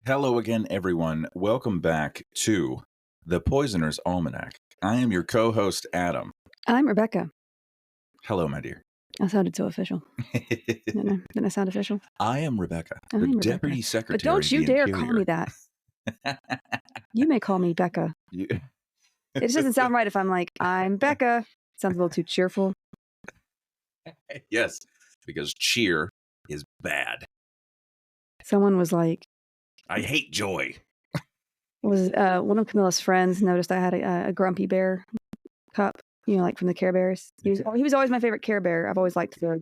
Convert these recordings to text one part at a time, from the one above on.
Hello again, everyone. Welcome back to the Poisoner's Almanac. I am your co-host, Adam. I'm Rebecca. Hello, my dear. I sounded so official. Didn't I sound official? I am Rebecca, I'm the Rebecca. Deputy Secretary. But don't you of the dare Interior. call me that. You may call me Becca. It just doesn't sound right if I'm like, I'm Becca. Sounds a little too cheerful. Yes, because cheer is bad. Someone was like, I hate joy. one of Camilla's friends noticed I had a grumpy bear cup, like from the Care Bears. He was always my favorite Care Bear. I've always liked the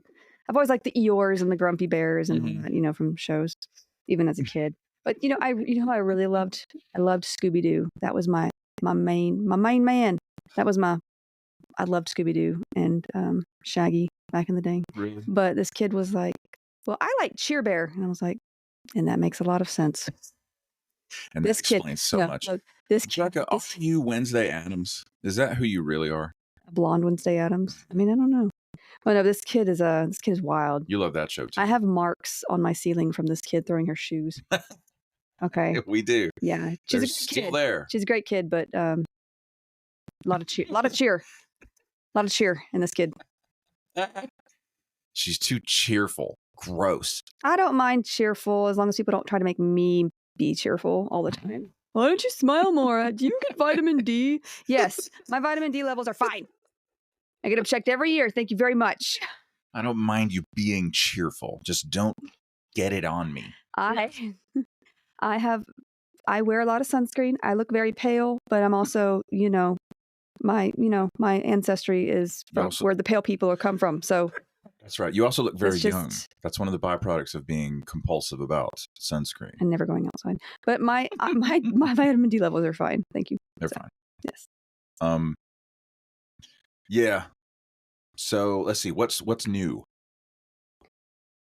Eeyores and the Grumpy Bears and all that, from shows, even as a kid. But I really loved. I loved Scooby Doo. That was my main man. I loved Scooby Doo and Shaggy back in the day. Really? But this kid was like, "Well, I like Cheer Bear," and I was like, "And that makes a lot of sense." And this that kid explains so much. This kid, Rebecca, are you Wednesday Addams? Is that who you really are? Blonde Wednesday Addams. I mean, I don't know. Oh no, this kid is wild. You love that show too. I have marks on my ceiling from this kid throwing her shoes. Okay. We do. Yeah, She's a good still kid. There. She's a great kid, but a lot of cheer in this kid. She's too cheerful. Gross. I don't mind cheerful as long as people don't try to make me be cheerful all the time. Why don't you smile more? Do you get vitamin D? Yes, my vitamin D levels are fine. I get them checked every year. Thank you very much. I don't mind you being cheerful. Just don't get it on me. I wear a lot of sunscreen. I look very pale, but I'm also, my ancestry is from where the pale people come from. So that's right. You also look very young. That's one of the byproducts of being compulsive about sunscreen and never going outside. But my vitamin D levels are fine. Thank you. They're fine. Yes. Yeah. So let's see. What's new?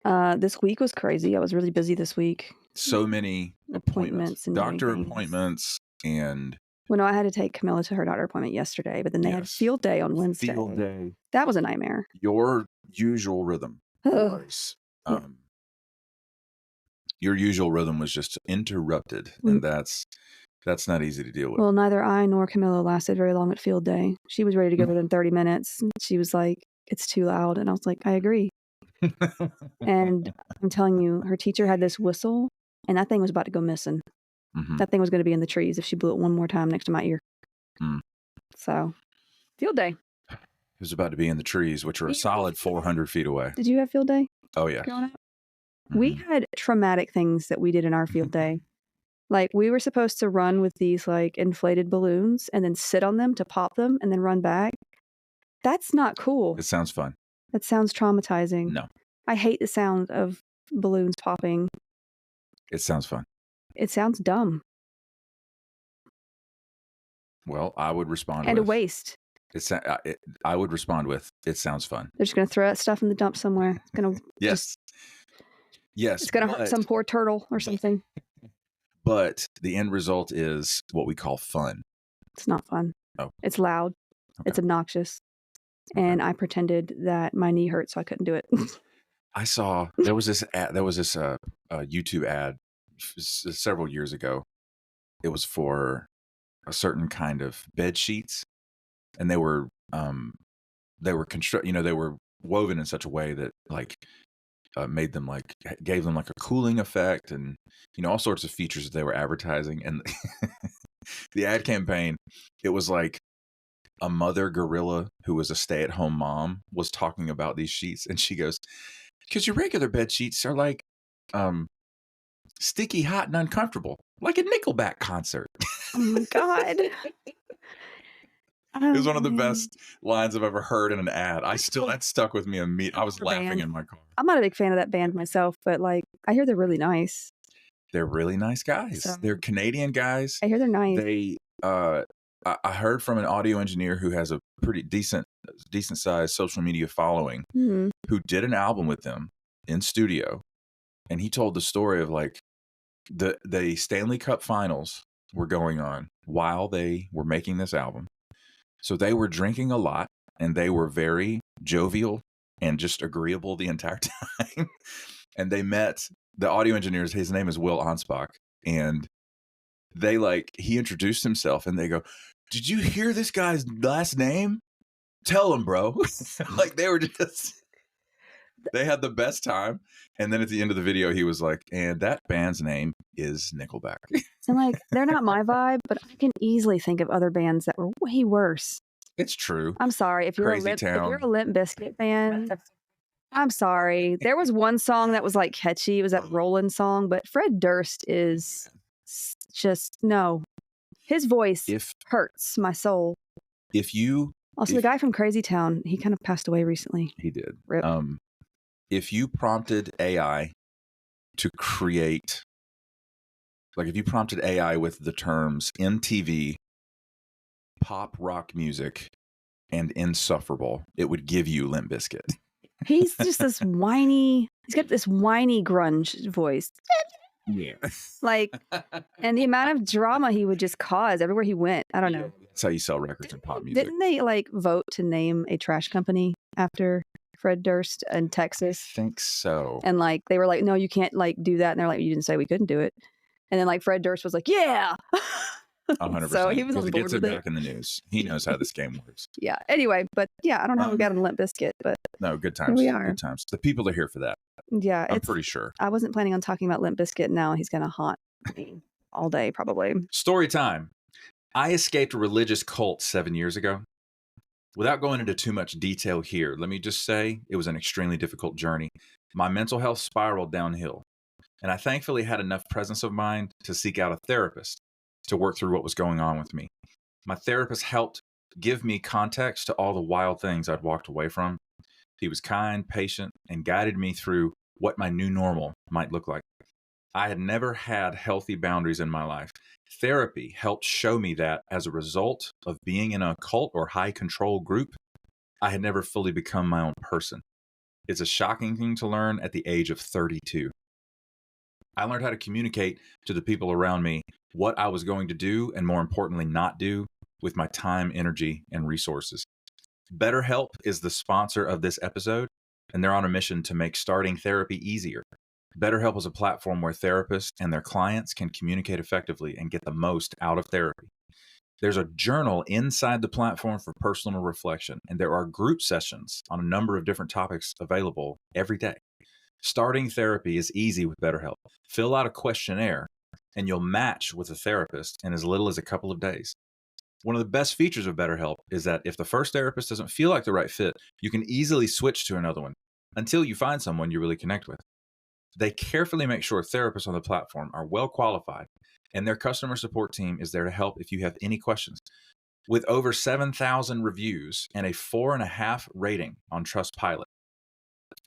This week was crazy. I was really busy this week. So many appointments, and doctor appointments, and. Well, no, I had to take Camilla to her doctor appointment yesterday, but then they had field day on Wednesday. Field day. That was a nightmare. Your usual rhythm was, your usual rhythm was just interrupted, and that's not easy to deal with. Well, neither I nor Camilla lasted very long at field day. She was ready to go within 30 minutes. She was like, "It's too loud," and I was like, "I agree." And I'm telling you, her teacher had this whistle, and that thing was about to go missing. That thing was going to be in the trees if she blew it one more time next to my ear. So, field day. It was about to be in the trees, which are a solid 400 feet away. Did you have field day? Oh, yeah. Growing up? We had traumatic things that we did in our field day. Like, we were supposed to run with these, like, inflated balloons and then sit on them to pop them and then run back. That's not cool. It sounds fun. That sounds traumatizing. No. I hate the sound of balloons popping. It sounds fun. It sounds dumb. Well, I would respond and with... a waste. I would respond with, it sounds fun. They're just going to throw that stuff in the dump somewhere. It's going to... Yes. It's going to hurt some poor turtle or something. But the end result is what we call fun. It's not fun. Oh. It's loud. Okay. It's obnoxious. Okay. And I pretended that my knee hurt, so I couldn't do it. I saw, there was this YouTube ad several years ago. It was for a certain kind of bed sheets, and they were they were woven in such a way that made them gave them like a cooling effect, and all sorts of features that they were advertising. And the ad campaign, it was like a mother gorilla who was a stay-at-home mom was talking about these sheets, and she goes, "Because your regular bed sheets are like sticky, hot, and uncomfortable, like a Nickelback concert." Oh my God. It was one of the best lines I've ever heard in an ad. That stuck with me immediately. I was laughing in my car. I'm not a big fan of that band myself, but I hear they're really nice. They're really nice guys. So, they're Canadian guys. I hear they're nice. I heard from an audio engineer who has a pretty decent sized social media following, who did an album with them in studio, and he told the story of the Stanley Cup Finals were going on while they were making this album. So they were drinking a lot, and they were very jovial and just agreeable the entire time. And they met the audio engineers. His name is Will Anspach. and he introduced himself, and they go, "Did you hear this guy's last name? Tell him, bro." Like they were just, they had the best time. And then at the end of the video, he was like, "And that band's name is Nickelback." And like, they're not my vibe, but I can easily think of other bands that were way worse. It's true. I'm sorry if you're Crazy if Town. you're a Limp Bizkit fan. I'm sorry. There was one song that was like catchy. It was that Rollin' song, but Fred Durst is just no. His voice hurts my soul. Also, the guy from Crazy Town, he kind of passed away recently. He did. Rip. If you prompted AI to create, like if you prompted AI with the terms MTV, pop rock music, and insufferable, it would give you Limp Bizkit. He's just this whiny, he's got this whiny grunge voice. Yeah. Like, and the amount of drama he would just cause everywhere he went. I don't know. That's how you sell records in pop music. Didn't they like vote to name a trash company after Fred Durst in Texas? I think so. And like, they were like, no, you can't like do that. And they're like, you didn't say we couldn't do it. And then like Fred Durst was like, yeah. 100%. So he was on Because it board gets with it it. back in the news. He knows how this game works. Yeah. Anyway, but yeah, I don't know how we got a Limp Bizkit, but no, good times. Here we are. Good times. The people are here for that. Yeah, I'm pretty sure. I wasn't planning on talking about Limp Bizkit. Now he's gonna haunt me all day, probably. Story time. I escaped a religious cult 7 years ago. Without going into too much detail here, let me just say it was an extremely difficult journey. My mental health spiraled downhill, and I thankfully had enough presence of mind to seek out a therapist to work through what was going on with me. My therapist helped give me context to all the wild things I'd walked away from. He was kind, patient, and guided me through what my new normal might look like. I had never had healthy boundaries in my life. Therapy helped show me that as a result of being in a cult or high control group, I had never fully become my own person. It's a shocking thing to learn at the age of 32. I learned how to communicate to the people around me what I was going to do, and more importantly, not do with my time, energy, and resources. BetterHelp is the sponsor of this episode, and they're on a mission to make starting therapy easier. BetterHelp is a platform where therapists and their clients can communicate effectively and get the most out of therapy. There's a journal inside the platform for personal reflection, and there are group sessions on a number of different topics available every day. Starting therapy is easy with BetterHelp. Fill out a questionnaire, and you'll match with a therapist in as little as a couple of days. One of the best features of BetterHelp is that if the first therapist doesn't feel like the right fit, you can easily switch to another one until you find someone you really connect with. They carefully make sure therapists on the platform are well qualified, and their customer support team is there to help if you have any questions. With over 7,000 reviews and a 4.5 rating on Trustpilot,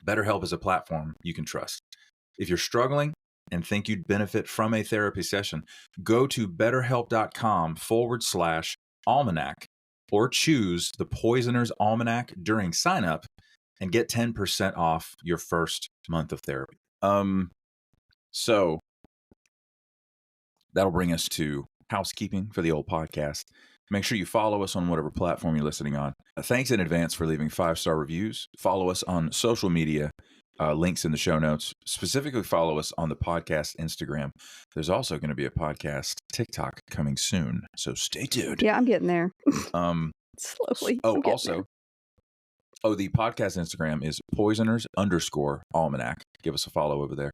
BetterHelp is a platform you can trust. If you're struggling and think you'd benefit from a therapy session, go to betterhelp.com/almanac or choose the Poisoner's Almanac during sign up and get 10% off your first month of therapy. So that'll bring us to housekeeping for the old podcast. Make sure you follow us on whatever platform you're listening on. Thanks in advance for leaving 5-star reviews. Follow us on social media, links in the show notes. Specifically, follow us on the podcast Instagram. There's also going to be a podcast TikTok coming soon, so stay tuned. Yeah, I'm getting there. Slowly. The podcast Instagram is poisoners_almanac. Give us a follow over there.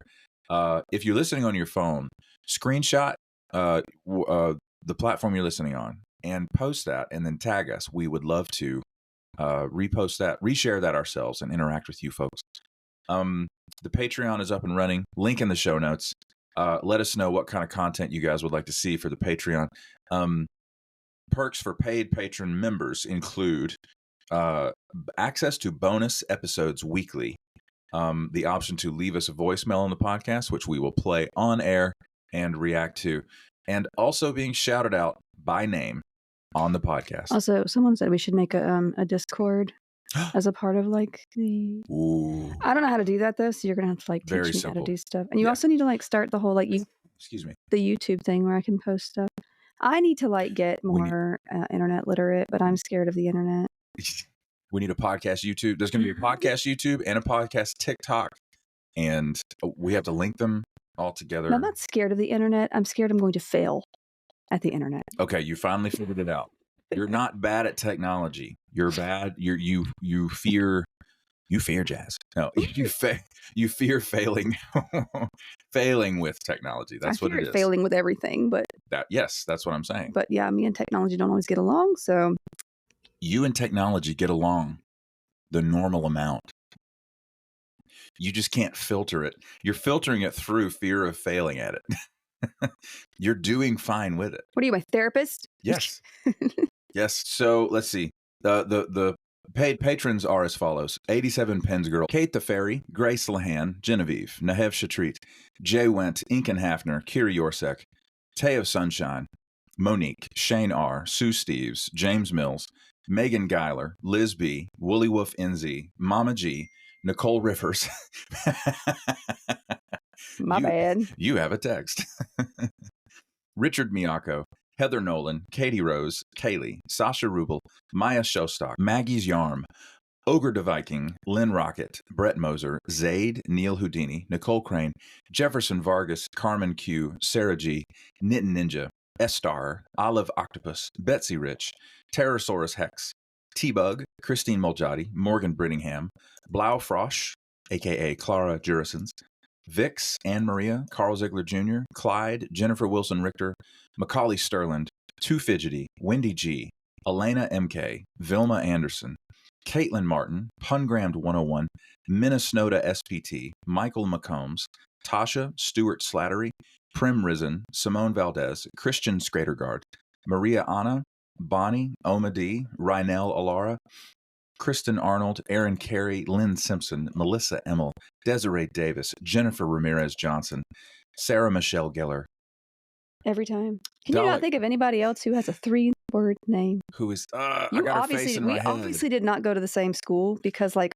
If you're listening on your phone, screenshot the platform you're listening on and post that, and then tag us. We would love to repost that, reshare that ourselves, and interact with you folks. The Patreon is up and running. Link in the show notes. Let us know what kind of content you guys would like to see for the Patreon. Perks for paid patron members include access to bonus episodes weekly, the option to leave us a voicemail on the podcast, which we will play on air and react to, and also being shouted out by name on the podcast. Also, someone said we should make a Discord as a part of like the. Ooh. I don't know how to do that though, so you're gonna have to like teach me how to do stuff, and you also need to like start the whole like the YouTube thing where I can post stuff. I need to like get more internet literate, but I'm scared of the internet. We need a podcast YouTube. There's going to be a podcast YouTube and a podcast TikTok, and we have to link them altogether. No, I'm not scared of the internet. I'm scared I'm going to fail at the internet. Okay, you finally figured it out. You're not bad at technology. You're bad. You fear jazz. No, you fear failing failing with technology. That's what it is. Failing with everything, but yes, that's what I'm saying. But yeah, me and technology don't always get along. So you and technology get along the normal amount. You just can't filter it. You're filtering it through fear of failing at it. You're doing fine with it. What are you, my therapist? Yes. Yes. So let's see. The paid patrons are as follows: 87 Pens Girl, Kate the Fairy, Grace Lahan, Genevieve, Nahev Shatrit, Jay Went, Inken Hafner, Kiri Yorsek, Tay of Sunshine, Monique, Shane R, Sue Steves, James Mills, Megan Geiler, Liz B, Woolly Wolf NZ, Mama G, Nicole Rivers. My bad. You have a text. Richard Miyako, Heather Nolan, Katie Rose, Kaylee, Sasha Rubel, Maya Showstock, Maggie's Yarm, Ogre the Viking, Lynn Rocket, Brett Moser, Zaid, Neil Houdini, Nicole Crane, Jefferson Vargas, Carmen Q, Sarah G, Knittin' Ninja, Estar, Olive Octopus, Betsy Rich, Pterosaurus Hex, T-Bug, Christine Moljadi, Morgan Brittingham, Blau Frosch, a.k.a. Clara Jurisons, Vix, Anne Maria, Carl Ziegler Jr., Clyde, Jennifer Wilson Richter, Macaulay Sterland, Too Fidgety, Wendy G, Elena MK, Vilma Anderson, Caitlin Martin, Pungrammed 101, Minnesota SPT, Michael McCombs, Tasha, Stuart Slattery, Prim Risen, Simone Valdez, Christian Skratergaard, Maria Anna, Bonnie, Oma D, Rynell Alara, Kristen Arnold, Aaron Carey, Lynn Simpson, Melissa Emmel, Desiree Davis, Jennifer Ramirez Johnson, Sarah Michelle Geller. Every time. Can you not think of anybody else who has a 3-word name? Who is, I got her face in my head. We obviously did not go to the same school because, like,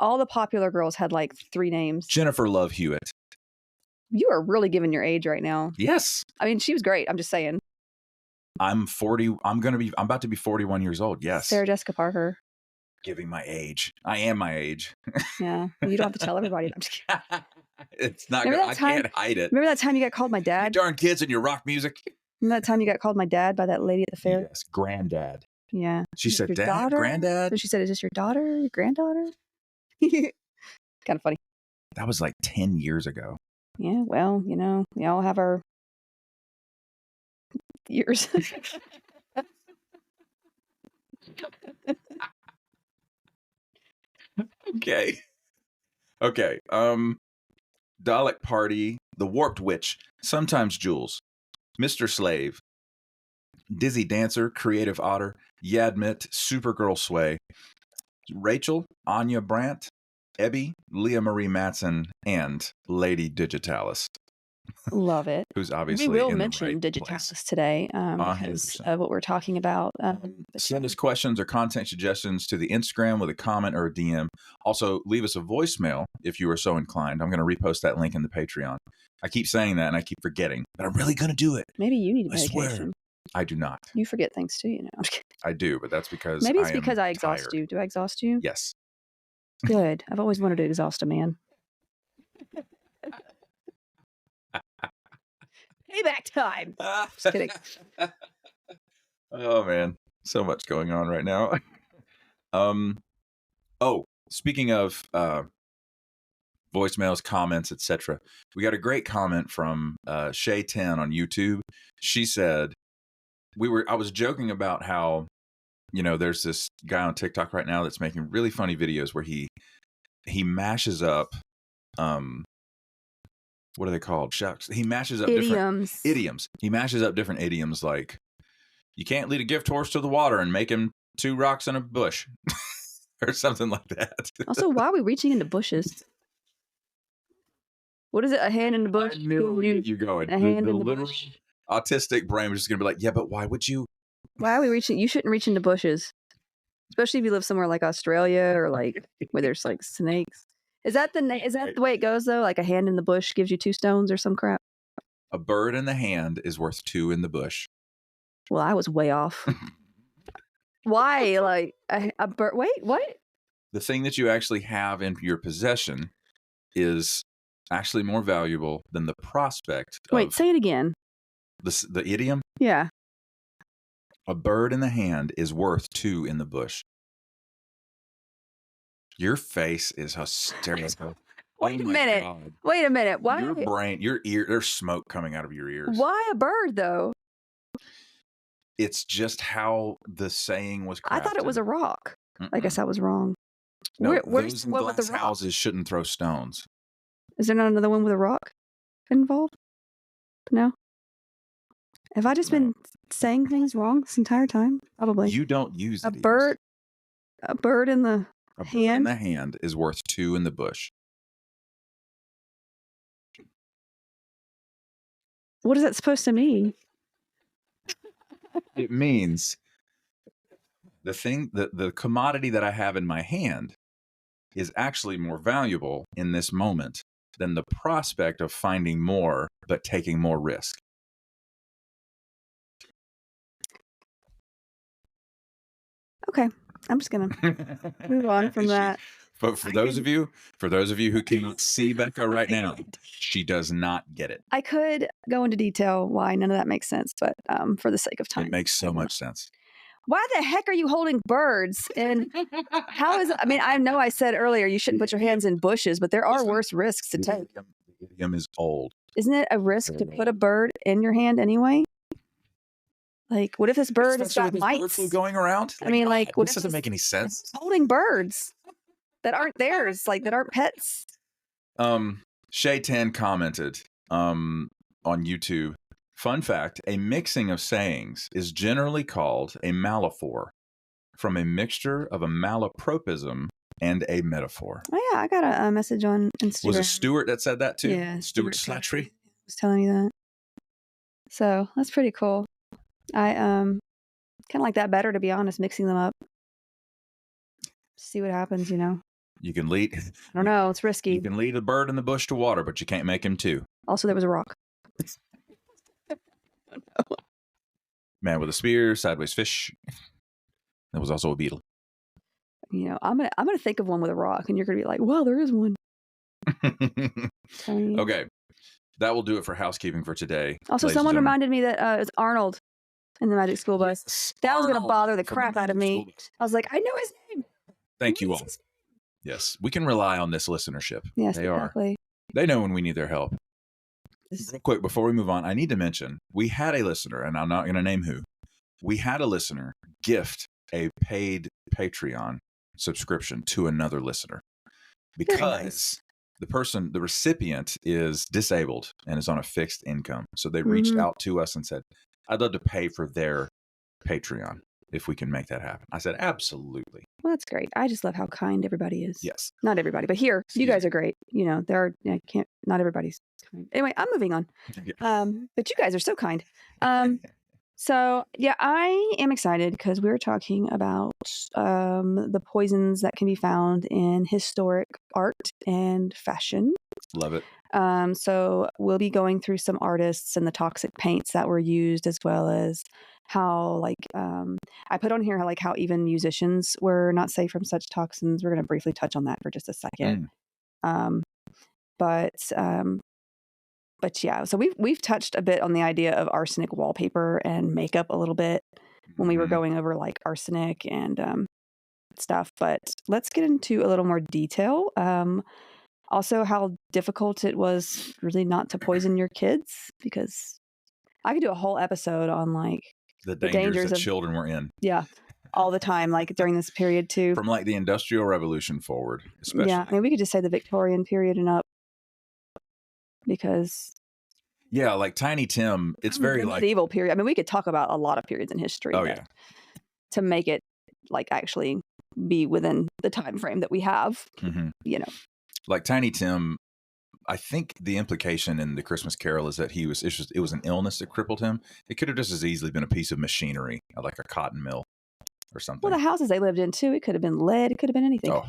all the popular girls had, like, 3 names. Jennifer Love Hewitt. You are really giving your age right now. Yes. I mean, she was great. I'm just saying. I'm 40. I'm about to be 41 years old. Yes. Sarah Jessica Parker. Giving my age. I am my age. Yeah. You don't have to tell everybody. I'm just kidding. It's not good. I can't hide it. Remember that time you got called my dad? You darn kids and your rock music. Remember that time you got called my dad by that lady at the fair? Yes, granddad. Yeah. She said, Dad, daughter? Granddad? So she said, is this your daughter, your granddaughter? Kind of funny. That was like 10 years ago. Yeah, well, you know, we all have our years. Okay. Dalek Party, The Warped Witch, Sometimes Jules, Mr. Slave, Dizzy Dancer, Creative Otter, Yadmit, Supergirl Sway, Rachel, Anya Brandt, Ebby, Leah Marie Matson, and Lady Digitalis. Love it. Who's obviously we will in mention the right Digitalis place. today because of what we're talking about. Send us questions or content suggestions to the Instagram with a comment or a DM. Also, leave us a voicemail if you are so inclined. I'm going to repost that link in the Patreon. I keep saying that and I keep forgetting, but I'm really going to do it. Maybe you need a medication. I medication. I do not. You forget things too, you know. I do, but that's because maybe it's because I exhaust tired. You. Do I exhaust you? Yes. Good. I've always wanted to exhaust a man. Payback time. Just kidding. Oh man, so much going on right now. Oh, speaking of voicemails, comments, etc., we got a great comment from Shay 10 on YouTube. She said, I was joking about how, you know, there's this guy on TikTok right now that's making really funny videos where he mashes up what are they called? Shucks. He mashes up different idioms. He mashes up different idioms like, you can't lead a gift horse to the water and make him 2 rocks in a bush. Or something like that. Also, why are we reaching into bushes? What is it? A hand in the bush? I knew you going. A hand in the bush. Autistic brain was just going to be like, yeah, but why would you? Why are we reaching? You shouldn't reach into bushes. Especially if you live somewhere like Australia or like where there's like snakes. Is that the way it goes though? Like a hand in the bush gives you 2 stones or some crap? A bird in the hand is worth 2 in the bush. Well, I was way off. Why? Like a bird? Wait, what? The thing that you actually have in your possession is actually more valuable than the prospect Wait, of say it again. the idiom. Yeah. A bird in the hand is worth two in the bush. Your face is hysterical. Wait Oh a my minute. God. Wait a minute. Why? Your brain, your ear, there's smoke coming out of your ears. Why a bird though? It's just how the saying was crafted. I thought it was a rock. I guess I was wrong. No, Where's those the in one with the glass rock? houses shouldn't throw stones. Is there not another one with a rock involved? No. Have I just been saying things wrong this entire time? Probably. You don't use A idioms. bird in the A bird hand. in the hand is worth two in the bush. What is that supposed to mean? It means the commodity that I have in my hand is actually more valuable in this moment than the prospect of finding more but taking more risk. Okay, I'm just gonna move on from that. But for those of you who cannot see Becca right now, she does not get it. I could go into detail why none of that makes sense, but for the sake of time, It makes so much sense. Why the heck are you holding birds? And how is? I mean, I know I said earlier you shouldn't put your hands in bushes, but there are worse risks to take. The idiom is old. Isn't it a risk to put a bird in your hand anyway? Like, what if this bird has got mites? Bird flu going around? I mean, like, what this if doesn't make any sense. Holding birds that aren't theirs, like that aren't pets. Shay 10 commented on YouTube. Fun fact, a mixing of sayings is generally called a malaphor, from a mixture of a malapropism and a metaphor. Oh yeah, I got a message on Instagram. Was it Stuart that said that too? Yeah, Stuart Slattery was telling me that. So that's pretty cool. I kind of like that better, to be honest, mixing them up. See what happens, you know. You can lead. I don't know. It's risky. You can lead a bird in the bush to water, but you can't make him two. Also, there was a rock. Man with a spear, sideways fish. There was also a beetle. You know, I'm gonna think of one with a rock, and you're gonna be like, "Well, there is one." Okay, that will do it for housekeeping for today. Also, someone reminded me that it's Arnold in the Magic School Bus. Yes, that was gonna bother the from crap out of me. I was like, I know his name. Thank you all. Yes, we can rely on this listenership. Yes, they exactly. are. They know when we need their help. Real quick, before we move on, I need to mention we had a listener, and I'm not going to name who. We had a listener gift a paid Patreon subscription to another listener because the recipient is disabled and is on a fixed income. So they reached out to us and said, I'd love to pay for their Patreon if we can make that happen. I said, absolutely. Well, that's great. I just love how kind everybody is. Yes. Not everybody, but here, you guys are great. You know, not everybody's kind. Anyway, I'm moving on. Yeah. But you guys are so kind. So yeah, I am excited because we're talking about the poisons that can be found in historic art and fashion. Love it. So we'll be going through some artists and the toxic paints that were used, as well as how, I put on here how even musicians were not safe from such toxins. We're going to briefly touch on that for just a second. But yeah, so we've touched a bit on the idea of arsenic wallpaper and makeup a little bit when we were going over arsenic and stuff. But let's get into a little more detail. Also, how difficult it was really not to poison your kids, because I could do a whole episode on the dangers that children were in. Yeah, all the time, during this period too. From the Industrial Revolution forward, especially. Yeah, I mean, we could just say the Victorian period and up. Because Tiny Tim, it's very medieval period. I mean, we could talk about a lot of periods in history. Oh yeah, to make it actually be within the time frame that we have. You know, Tiny Tim. I think the implication in the Christmas Carol is that it was an illness that crippled him. It could have just as easily been a piece of machinery, like a cotton mill or something. Well, the houses they lived in too. It could have been lead. It could have been anything. Oh,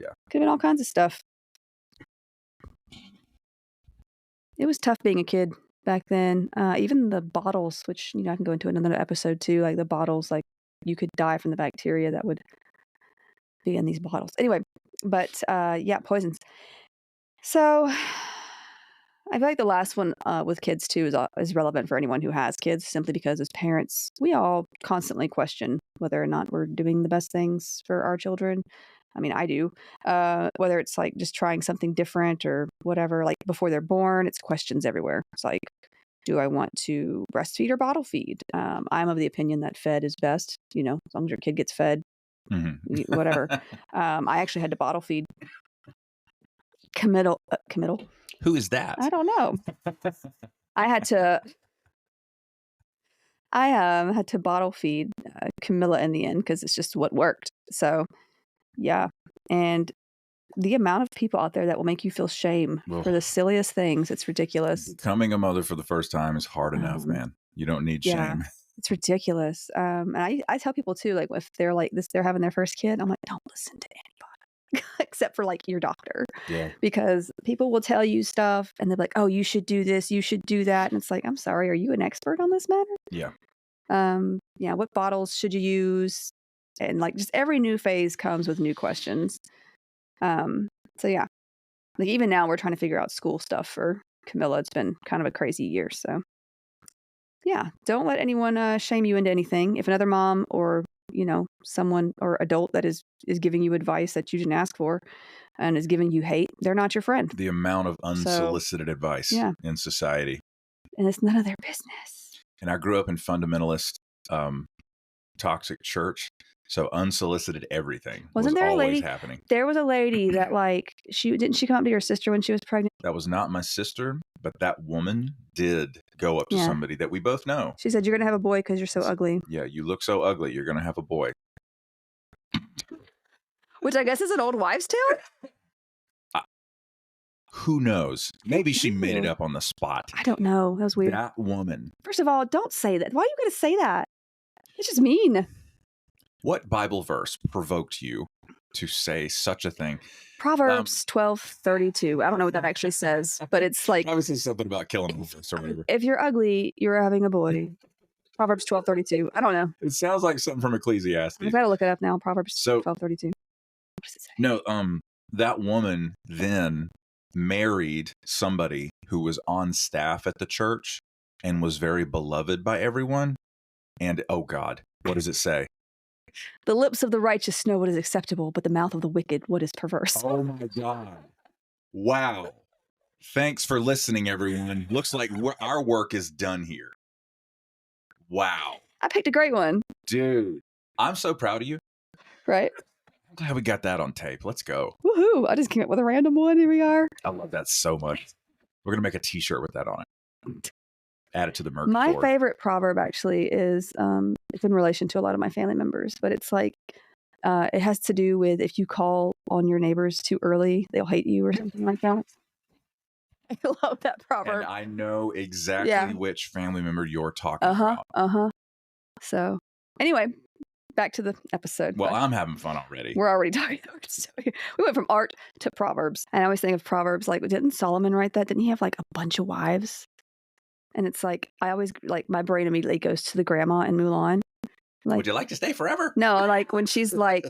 yeah. Could have been all kinds of stuff. It was tough being a kid back then. Even the bottles, which, I can go into another episode too, the bottles, you could die from the bacteria that would be in these bottles. Anyway, but yeah, poisons. So I feel like the last one with kids too is relevant for anyone who has kids, simply because as parents, we all constantly question whether or not we're doing the best things for our children. I mean, I do. Whether it's like just trying something different or whatever, like before they're born, it's questions everywhere. It's like, do I want to breastfeed or bottle feed? I'm of the opinion that fed is best, as long as your kid gets fed, whatever. I actually had to bottle feed committal. Who is that? I don't know. I had to bottle feed Camilla in the end because it's just what worked. So, yeah. And the amount of people out there that will make you feel shame for the silliest things, it's ridiculous. Becoming a mother for the first time is hard enough, man. You don't need shame. It's ridiculous. And I tell people too, like if they're like this, they're having their first kid, I'm like, don't listen to anybody except for like your doctor. Yeah. Because people will tell you stuff and they're like, oh, you should do this, you should do that. And it's like, I'm sorry, are you an expert on this matter? Yeah. Yeah, what bottles should you use? And like just every new phase comes with new questions. So yeah, like even now we're trying to figure out school stuff for Camilla. It's been kind of a crazy year. So yeah, don't let anyone shame you into anything. If another mom or, someone or adult that is giving you advice that you didn't ask for and is giving you hate, they're not your friend. The amount of unsolicited advice in society. And it's none of their business. And I grew up in fundamentalist, toxic church. So unsolicited everything was there always a lady happening. There was a lady that like didn't she come up to your sister when she was pregnant? That was not my sister, but that woman did go up to somebody that we both know. She said, "You're gonna have a boy because you're so ugly." Yeah, you look so ugly. You're gonna have a boy. Which I guess is an old wives' tale. Who knows? Maybe she made it up on the spot. I don't know. That was weird. That woman. First of all, don't say that. Why are you going to say that? It's just mean. What Bible verse provoked you to say such a thing? Proverbs 12:32. I don't know what that actually says, but it's like obviously something about killing a or whatever. If you're ugly, you're having a boy. Proverbs 12:32. I don't know. It sounds like something from Ecclesiastes. I've got to look it up now. Proverbs 12:32. What does it say? No, that woman then married somebody who was on staff at the church and was very beloved by everyone. And oh God, what does it say? The lips of the righteous know what is acceptable, but the mouth of the wicked what is perverse. Oh my God. Wow. Thanks for listening, everyone. Looks like our work is done here. Wow. I picked a great one. Dude, I'm so proud of you. Right? I'm glad we got that on tape. Let's go. Woohoo. I just came up with a random one. Here we are. I love that so much. We're going to make a t-shirt with that on it. Add it to the merch. My favorite proverb actually is it's in relation to a lot of my family members, but it's like it has to do with if you call on your neighbors too early, they'll hate you or something like that. I love that proverb. And I know exactly which family member you're talking about. So anyway, back to the episode. Well, I'm having fun already. We're already talking. We went from art to proverbs. And I always think of proverbs like, didn't Solomon write that? Didn't he have like a bunch of wives? And it's like, I always, like, my brain immediately goes to the grandma in Mulan. Like, would you like to stay forever? No, like when she's like,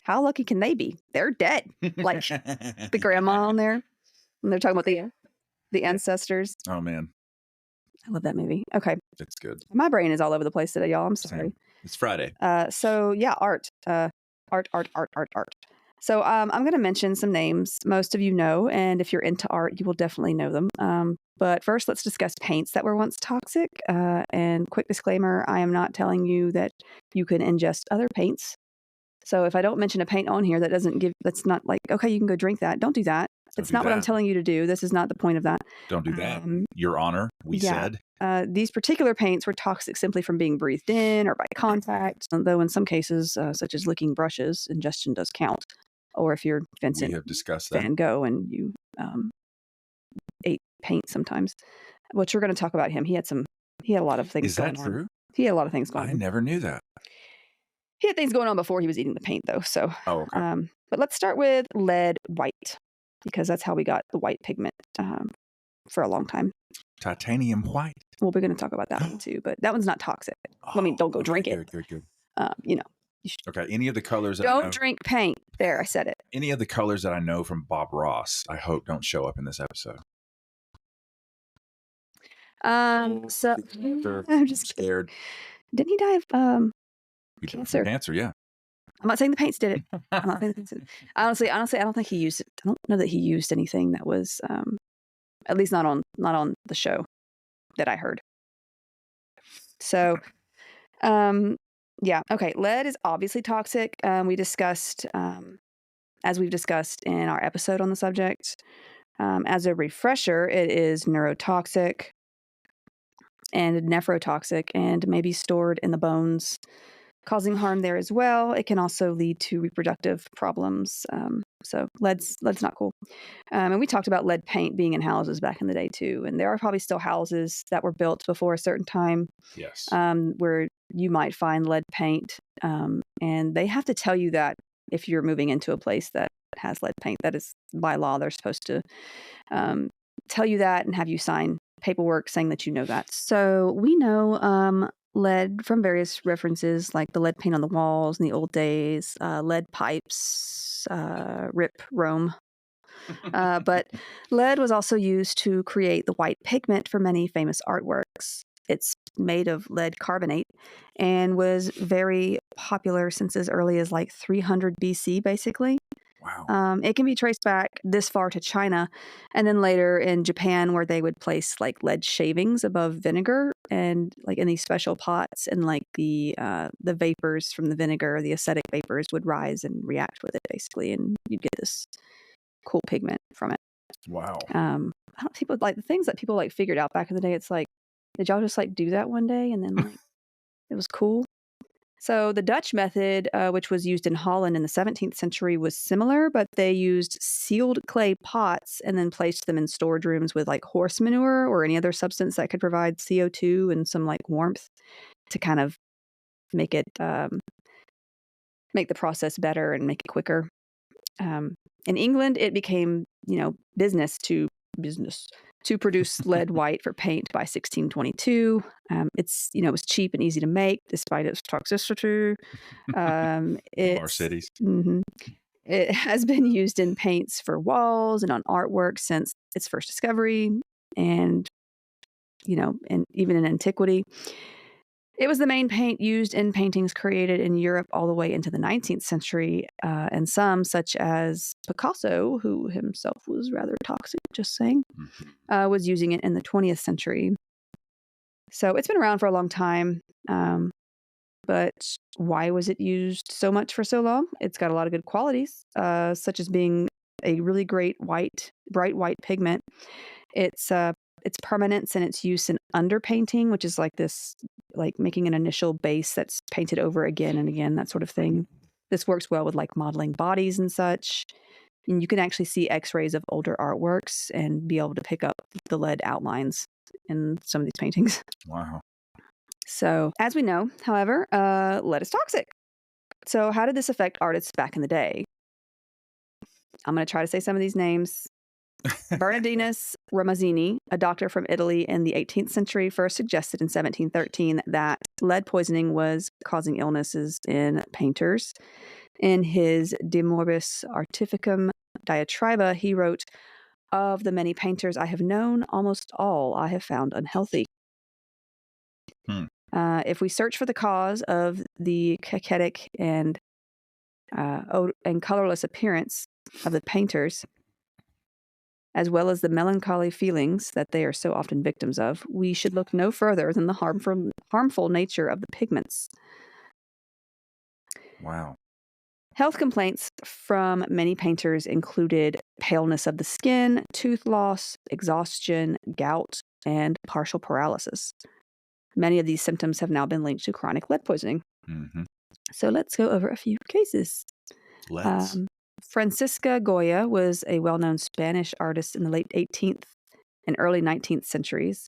how lucky can they be? They're dead. Like the grandma on there. And they're talking about the ancestors. Oh, man. I love that movie. Okay. It's good. My brain is all over the place today, y'all. I'm sorry. Same. It's Friday. So yeah, art. Art. So I'm going to mention some names most of you know, and if you're into art, you will definitely know them. But first, let's discuss paints that were once toxic. And quick disclaimer, I am not telling you that you can ingest other paints. So if I don't mention a paint on here that's not like, okay, you can go drink that. Don't do that. It's not what I'm telling you to do. This is not the point of that. Don't do that. Your Honor, we said. These particular paints were toxic simply from being breathed in or by contact, though in some cases, such as licking brushes, ingestion does count. Or if you're Vincent Van Gogh and you ate paint sometimes, which we're going to talk about him. He had a lot of things going on. Is that true? He had a lot of things going on. I never knew that. He had things going on before he was eating the paint, though. So, okay. But let's start with lead white, because that's how we got the white pigment for a long time. Titanium white. Well, we're going to talk about that one too, but that one's not toxic. I mean, don't go drink it. Good. Okay. Any of the colors that I Don't know, drink paint. There, I said it. any of the colors that I know from Bob Ross, I hope don't show up in this episode. So I'm just kidding. Scared. Didn't he die of He died from cancer? Cancer, yeah. I'm not saying the paints did it. I'm not saying the paints did it. Honestly, I don't think he used it. I don't know that he used anything that was at least not on the show that I heard. So yeah, okay. Lead is obviously toxic. We discussed as we've discussed in our episode on the subject. As a refresher, it is neurotoxic and nephrotoxic and may be stored in the bones, causing harm there as well. It can also lead to reproductive problems. So lead's not cool. And we talked about lead paint being in houses back in the day too. And there are probably still houses that were built before a certain time, Yes. where you might find lead paint. And they have to tell you that if you're moving into a place that has lead paint. That is by law. They're supposed to tell you that and have you sign paperwork saying that you know that. So we know lead from various references, like the lead paint on the walls in the old days, lead pipes, rip Rome. But lead was also used to create the white pigment for many famous artworks. It's made of lead carbonate and was very popular since as early as like 300 BC, basically. Wow. It can be traced back this far to China, and then later in Japan, where they would place like lead shavings above vinegar and like in these special pots, and like the vapors from the vinegar, the acidic vapors, would rise and react with it basically, and you'd get this cool pigment from it. Wow. I don't people like the things that people like figured out back in the day. It's like, did y'all just like do that one day and then like it was cool? So the Dutch method, which was used in Holland in the 17th century, was similar, but they used sealed clay pots and then placed them in storage rooms with like horse manure or any other substance that could provide CO2 and some like warmth to kind of make it make the process better and make it quicker. In England, it became business to produce lead white for paint by 1622. It was cheap and easy to make despite its toxicity. Our cities. Mm-hmm. It has been used in paints for walls and on artwork since its first discovery, and and even in antiquity. It was the main paint used in paintings created in Europe all the way into the 19th century, and some, such as Picasso, who himself was rather toxic, just saying, was using it in the 20th century. So it's been around for a long time, but why was it used so much for so long? It's got a lot of good qualities, such as being a really great bright white pigment. Its permanence and its use in underpainting, which is like this, like making an initial base that's painted over again and again, that sort of thing. This works well with like modeling bodies and such. And you can actually see x-rays of older artworks and be able to pick up the lead outlines in some of these paintings. Wow. So, as we know, however, lead is toxic. So, how did this affect artists back in the day? I'm going to try to say some of these names. Bernardinus Ramazzini, a doctor from Italy in the 18th century, first suggested in 1713 that lead poisoning was causing illnesses in painters. In his De Morbis Artificum diatriba, he wrote, "Of the many painters I have known, almost all I have found unhealthy." If we search for the cause of the cachetic and colorless appearance of the painters, as well as the melancholy feelings that they are so often victims of, we should look no further than the harmful nature of the pigments. Wow. Health complaints from many painters included paleness of the skin, tooth loss, exhaustion, gout, and partial paralysis. Many of these symptoms have now been linked to chronic lead poisoning. Mm-hmm. So let's go over a few cases. Let's. Francisca Goya was a well-known Spanish artist in the late 18th and early 19th centuries.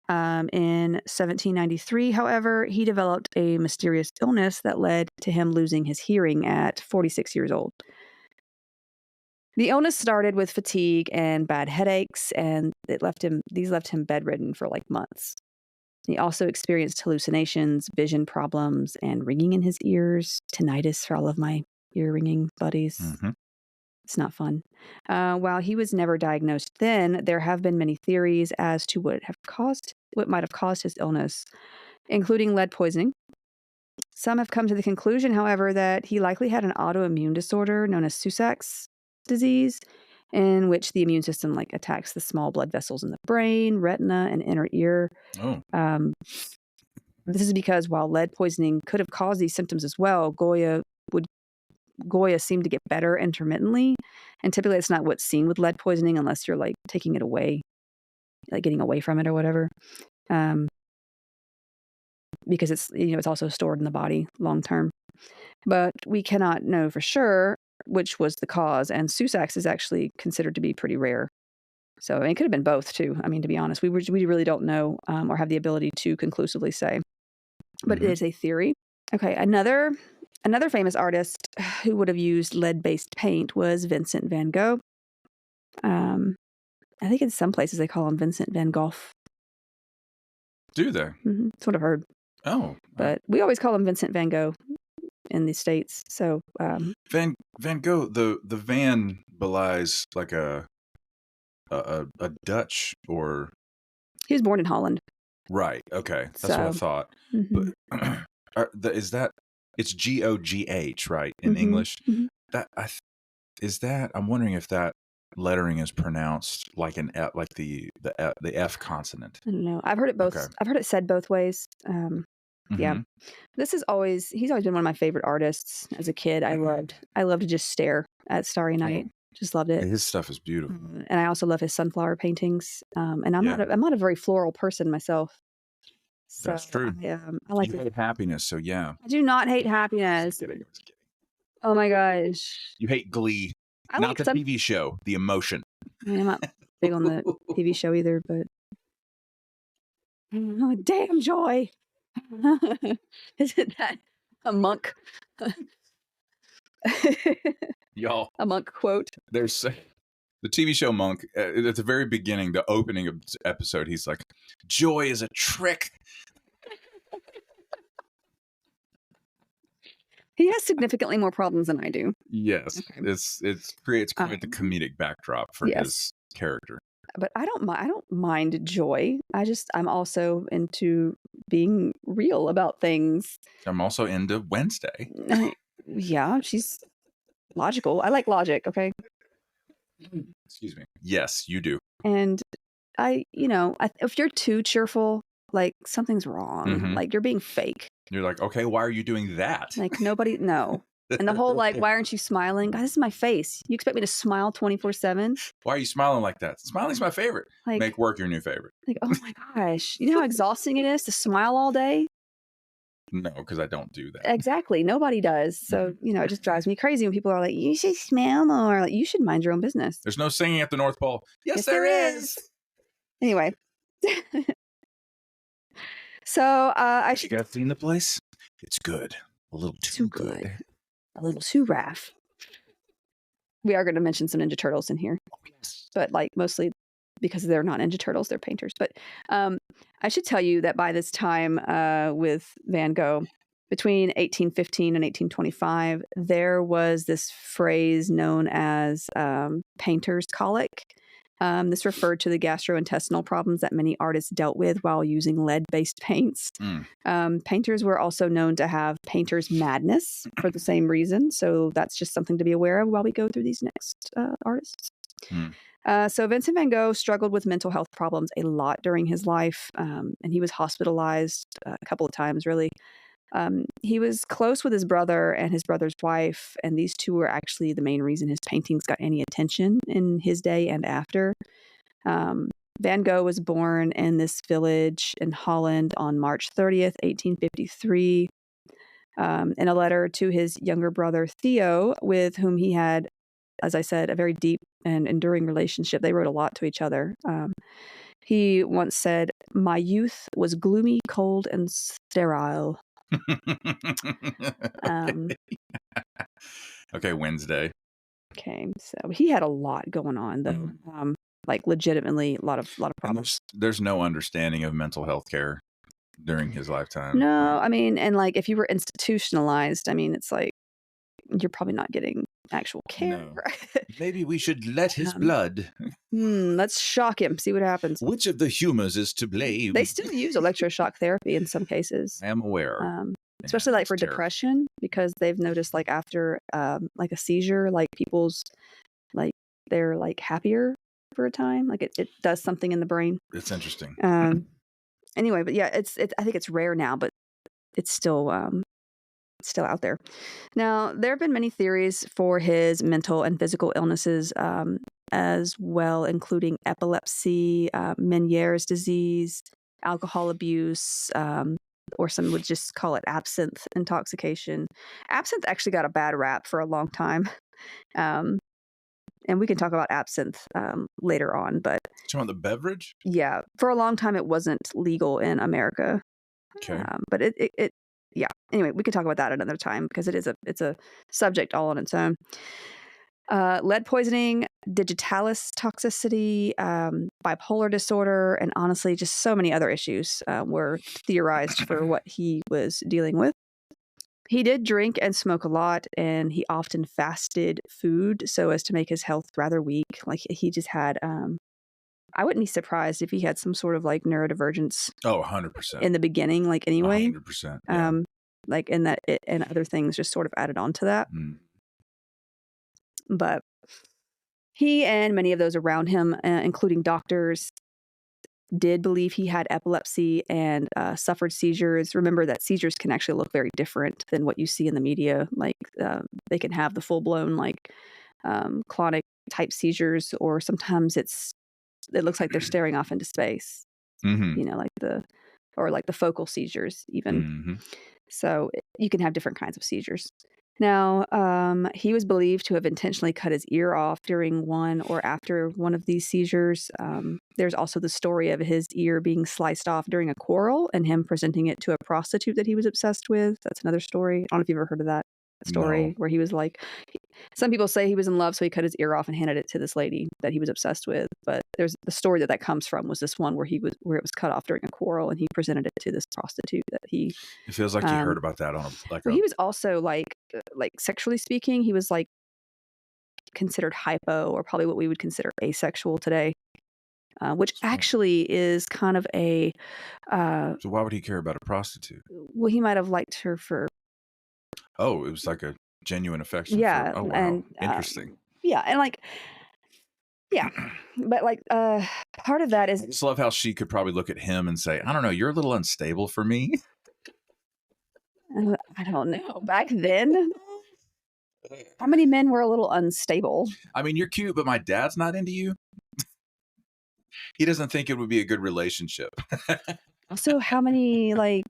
In 1793, however, he developed a mysterious illness that led to him losing his hearing at 46 years old. The illness started with fatigue and bad headaches, and these left him bedridden for like months. He also experienced hallucinations, vision problems, and ringing in his ears. Tinnitus for all of my ear ringing buddies. Mm-hmm. It's not fun. While he was never diagnosed then, there have been many theories as to what might have caused his illness, including lead poisoning. Some have come to the conclusion, however, that he likely had an autoimmune disorder known as Susak's disease, in which the immune system attacks the small blood vessels in the brain, retina, and inner ear. Oh. This is because while lead poisoning could have caused these symptoms as well, Goya seemed to get better intermittently, and typically it's not what's seen with lead poisoning unless you're taking it away, getting away from it or whatever. Because it's also stored in the body long term. But we cannot know for sure which was the cause, and Susak's is actually considered to be pretty rare. So it could have been both too. I mean, to be honest, we really don't know or have the ability to conclusively say. But it is a theory. Okay, another famous artist who would have used lead-based paint was Vincent Van Gogh. I think in some places they call him Vincent Van Gogh. Do they? Mm-hmm. That's what I've heard. Oh. But we always call him Vincent Van Gogh in the States. So Van Gogh, the Van belies like a Dutch or... He was born in Holland. Right. Okay. That's what I thought. Mm-hmm. But is that... It's Goghh, right? In English? Mm-hmm. I'm wondering if that lettering is pronounced like an F, like the F consonant. I don't know. I've heard it both. Okay. I've heard it said both ways. Yeah. He's always been one of my favorite artists as a kid. I loved to just stare at Starry Night. Just loved it. His stuff is beautiful. And I also love his sunflower paintings. And I'm not a very floral person myself. So that's true. I like you hate happiness, so yeah. I do not hate happiness. Oh my gosh. You hate Glee. Not the TV show, the emotion. I mean, I'm not big on the TV show either, but oh, damn joy. Isn't that a monk? Y'all. A monk quote. There's the TV show Monk. At the very beginning, the opening of the episode, he's like, "Joy is a trick." He has significantly more problems than I do. Yes, okay. It creates quite the comedic backdrop for his character. But I don't mind joy. I'm also into being real about things. I'm also into Wednesday. Yeah, she's logical. I like logic. Okay. Excuse me. Yes, you do. And if you're too cheerful, something's wrong. Mm-hmm. You're being fake. You're like, okay, why are you doing that? Nobody, no. And the whole why aren't you smiling? God, this is my face. You expect me to smile 24/7? Why are you smiling like that? Smiling's my favorite. Make work your new favorite. Oh my gosh. You know how exhausting it is to smile all day? No, because I don't do that. Exactly. Nobody does. So, it just drives me crazy when people are like, you should smile more. You should mind your own business. There's no singing at the North Pole. Yes, there is. Anyway. So, You guys seen the place? It's good. A little too good. A little too rough. We are going to mention some Ninja Turtles in here. Oh, yes. But mostly because they're not Ninja Turtles, they're painters. But I should tell you that by this time with Van Gogh, between 1815 and 1825, there was this phrase known as painter's colic. This referred to the gastrointestinal problems that many artists dealt with while using lead-based paints. Painters were also known to have painter's madness for the same reason. So that's just something to be aware of while we go through these next artists. So Vincent Van Gogh struggled with mental health problems a lot during his life, and he was hospitalized a couple of times, really. He was close with his brother and his brother's wife, and these two were actually the main reason his paintings got any attention in his day and after. Van Gogh was born in this village in Holland on March 30th, 1853. In a letter to his younger brother, Theo, with whom he had, as I said, a very deep and enduring relationship. They wrote a lot to each other. He once said, "My youth was gloomy, cold, and sterile." Okay, Wednesday. Okay, so he had a lot going on, though. Legitimately, a lot of problems. There's no understanding of mental health care during his lifetime. No, I mean, and like if you were institutionalized, I mean, it's like you're probably not getting actual care. No. Maybe we should let his Um, blood. Let's shock him, see what happens. Which of the humors is to blame? They still use electroshock therapy in some cases. I am aware. Especially like for depression, because they've noticed like after like a seizure, like people's like they're like happier for a time. Like it does something in the brain. It's interesting. Anyway, but yeah, it's I think it's rare now, but it's still out there. Now, there have been many theories for his mental and physical illnesses as well, including epilepsy, Meniere's disease, alcohol abuse, or some would just call it absinthe intoxication. Absinthe actually got a bad rap for a long time. And we can talk about absinthe later on, but you want the beverage? Yeah, for a long time it wasn't legal in America. Okay, but it yeah. Anyway, we could talk about that another time because it's a subject all on its own. Lead poisoning, digitalis toxicity, bipolar disorder, and honestly, just so many other issues were theorized for what he was dealing with. He did drink and smoke a lot, and he often fasted food so as to make his health rather weak. Like he just had, I wouldn't be surprised if he had some sort of like neurodivergence. Oh, 100%. In the beginning, like anyway. 100%. Yeah. Like in that, and other things just sort of added on to that. But he and many of those around him, including doctors, did believe he had epilepsy and suffered seizures. Remember that seizures can actually look very different than what you see in the media. Like they can have the full-blown like clonic type seizures, or sometimes it looks like they're staring off into space. You know, like the focal seizures even. So you can have different kinds of seizures. Now, he was believed to have intentionally cut his ear off during one or after one of these seizures. There's also the story of his ear being sliced off during a quarrel and him presenting it to a prostitute that he was obsessed with. That's another story. I don't know if you've ever heard of that story. No. Where he was like, some people say he was in love, so he cut his ear off and handed it to this lady that he was obsessed with. But there's the story that comes from was this one where it was cut off during a quarrel and he presented it to this prostitute that he. It feels like you heard about that on he was also like sexually speaking, he was like considered hypo, or probably what we would consider asexual today. Which actually is kind of a. So why would he care about a prostitute? Well, he might have liked her for. Oh, it was like a genuine affection. Yeah. Oh, wow. And, interesting. Yeah. And like, yeah. But like, part of that is. I just love how she could probably look at him and say, I don't know, you're a little unstable for me. I don't know. Back then, how many men were a little unstable? I mean, you're cute, but my dad's not into you. He doesn't think it would be a good relationship. Also, how many, like,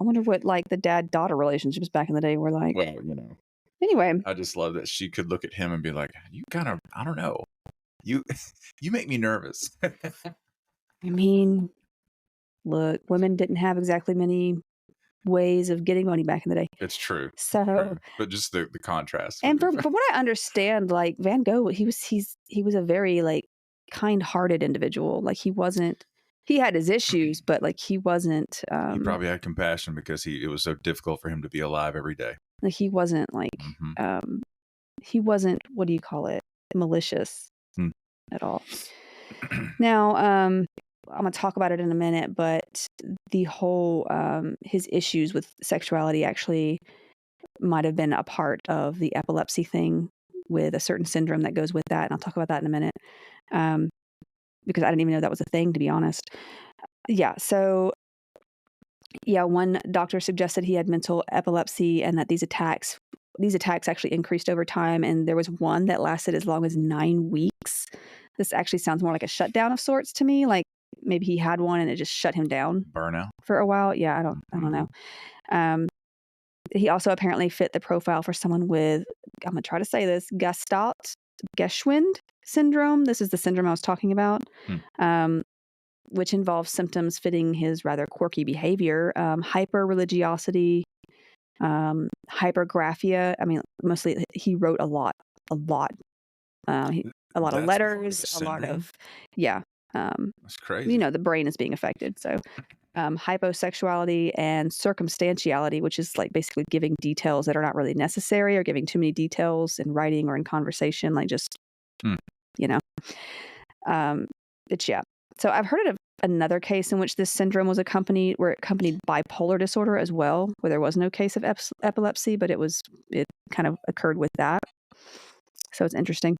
I wonder what, like, the dad-daughter relationships back in the day were like. Well, you know. Anyway. I just love that she could look at him and be like, you kind of, I don't know. You make me nervous. I mean, look, women didn't have exactly many ways of getting money back in the day. It's true. So, true. But just the contrast. And from what I understand, like Van Gogh, he was a very like kind-hearted individual. Like he had his issues, but like he wasn't. He probably had compassion because it was so difficult for him to be alive every day. Like he wasn't like he wasn't, what do you call it, malicious at all. Now, I'm gonna talk about it in a minute, but the whole his issues with sexuality actually might have been a part of the epilepsy thing with a certain syndrome that goes with that, and I'll talk about that in a minute. Because I didn't even know that was a thing, to be honest. Yeah, so one doctor suggested he had mental epilepsy and that these attacks actually increased over time, and there was one that lasted as long as 9 weeks. This actually sounds more like a shutdown of sorts to me, like maybe he had one and it just shut him down. Burnout? For a while. Yeah, I don't know. He also apparently fit the profile for someone with, I'm going to try to say this, Gestalt-Geschwind syndrome. This is the syndrome I was talking about, which involves symptoms fitting his rather quirky behavior, hyper-religiosity, hypergraphia. I mean, mostly he wrote a lot. A lot of letters, a lot of, That's crazy. the brain is being affected. So hyposexuality, and circumstantiality, which is like basically giving details that are not really necessary or giving too many details in writing or in conversation, like just, Hmm. you know. It's, yeah. So I've heard of another case in which this syndrome was accompanied bipolar disorder as well, where there was no case of epilepsy, but it kind of occurred with that. So it's interesting.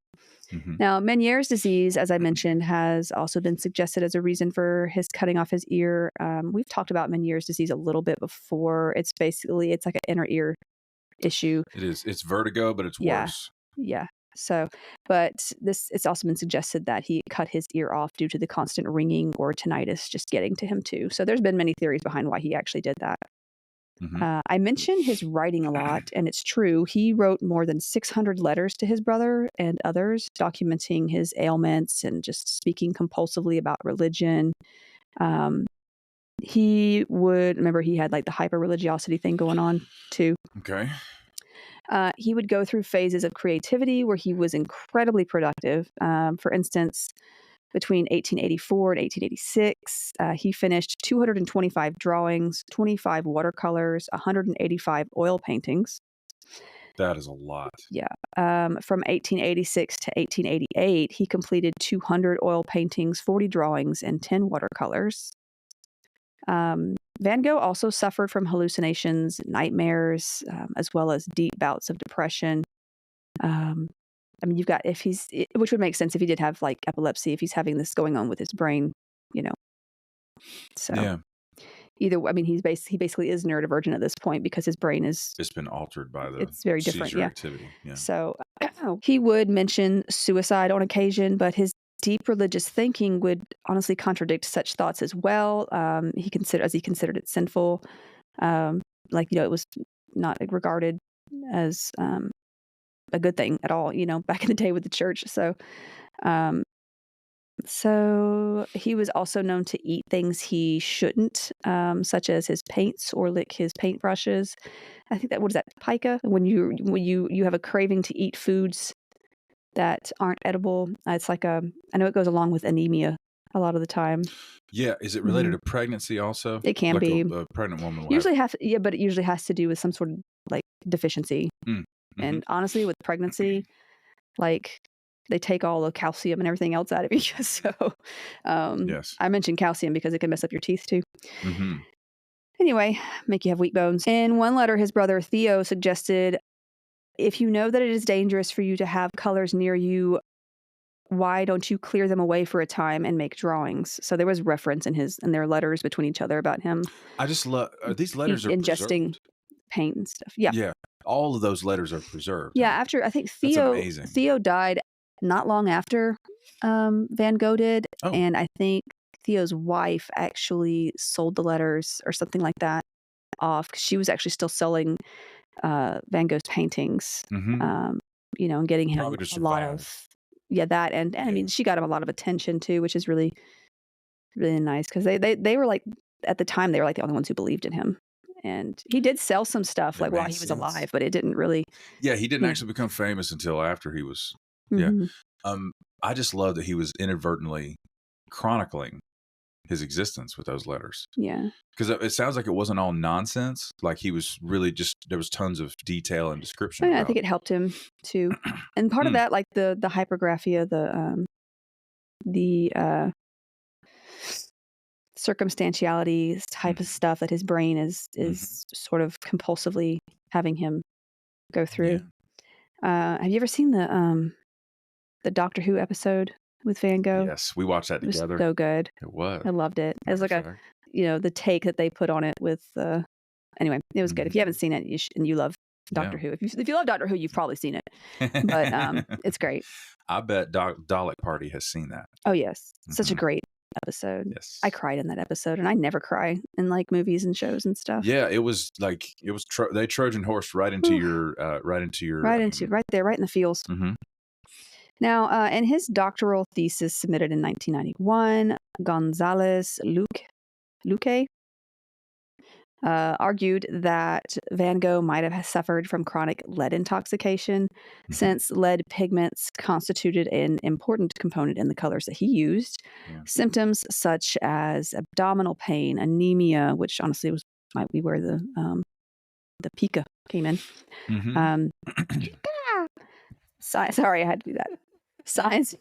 Mm-hmm. Now, Meniere's disease, as I mentioned, has also been suggested as a reason for his cutting off his ear. We've talked about Meniere's disease a little bit before. It's like an inner ear issue. It is. It's vertigo, but it's Yeah. worse. Yeah. So, but it's also been suggested that he cut his ear off due to the constant ringing or tinnitus just getting to him too. So there's been many theories behind why he actually did that. Mm-hmm. I mention his writing a lot, and it's true. He wrote more than 600 letters to his brother and others, documenting his ailments and just speaking compulsively about religion. He had like the hyper religiosity thing going on too. Okay. He would go through phases of creativity where he was incredibly productive. For instance, between 1884 and 1886, he finished 225 drawings, 25 watercolors, 185 oil paintings. That is a lot. Yeah. From 1886 to 1888, he completed 200 oil paintings, 40 drawings, and 10 watercolors. Van Gogh also suffered from hallucinations, nightmares, as well as deep bouts of depression. I mean, which would make sense if he did have like epilepsy, if he's having this going on with his brain, you know. So Yeah. he basically is neurodivergent at this point because his brain It's been altered by the it's very different. seizure Yeah. activity. Yeah. So he would mention suicide on occasion, but his deep religious thinking would honestly contradict such thoughts as well. He considered it sinful. It was not regarded as a good thing at all, back in the day with the church. So he was also known to eat things he shouldn't, such as his paints or lick his paintbrushes. I think what is that, pica? When you have a craving to eat foods that aren't edible. It's like I know it goes along with anemia a lot of the time. Yeah. Is it related to pregnancy also? It can like be. A pregnant woman will but it usually has to do with some sort of like deficiency. Mm-hmm. And honestly, with pregnancy, like they take all the calcium and everything else out of you. So Yes. I mentioned calcium because it can mess up your teeth too. Mm-hmm. Anyway, make you have weak bones. In one letter, his brother Theo suggested, if you know that it is dangerous for you to have colors near you, why don't you clear them away for a time and make drawings? So there was reference in their letters between each other about him. I just love these letters are ingesting preserved. paint and stuff. Yeah. Yeah. All of those letters are preserved. Yeah. After, I think That's amazing. Theo died not long after Van Gogh did. Oh. And I think Theo's wife actually sold the letters or something like that off, because she was actually still selling Van Gogh's paintings, Mm-hmm. and getting him a lot of that, and I mean, she got him a lot of attention too, which is really, really nice, because they were like, at the time, they were like the only ones who believed in him, and he did sell some stuff while he was alive, but it didn't really. Yeah, he didn't actually become famous until after he was. Mm-hmm. Yeah, I just love that he was inadvertently chronicling his existence with those letters. Yeah. Because it sounds like it wasn't all nonsense. Like he was really there was tons of detail and description. Oh, yeah, I think it helped him too. And part of that, like the hypergraphia, the circumstantiality type of stuff that his brain is sort of compulsively having him go through. Yeah. Have you ever seen the Doctor Who episode with Van Gogh? Yes, we watched that together. It was so good. It was. I loved it. It was like the take that they put on it with. Anyway, it was good. If you haven't seen it, and you love Doctor Who, if you love Doctor Who, you've probably seen it. But it's great. I bet Dalek Party has seen that. Oh yes, such a great episode. Yes, I cried in that episode, and I never cry in like movies and shows and stuff. Yeah, it was like they Trojan horse right into your right there, right in the feels. Mm-hmm. Now, in his doctoral thesis submitted in 1991, Gonzalez Luque argued that Van Gogh might have suffered from chronic lead intoxication, since lead pigments constituted an important component in the colors that he used. Yeah. Symptoms such as abdominal pain, anemia, which honestly might be where the pica came in. Sorry, I had to do that. Signs.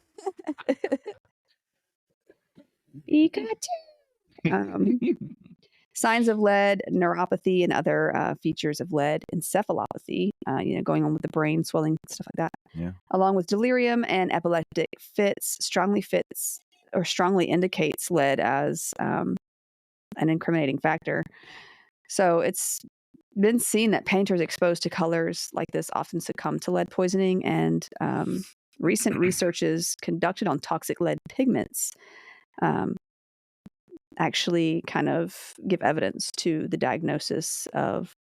Signs of lead, neuropathy, and other features of lead, encephalopathy, going on with the brain swelling, stuff like that. Yeah. Along with delirium and epileptic fits, strongly indicates lead as an incriminating factor. So it's been seen that painters exposed to colors like this often succumb to lead poisoning, and recent researches conducted on toxic lead pigments actually kind of give evidence to the diagnosis of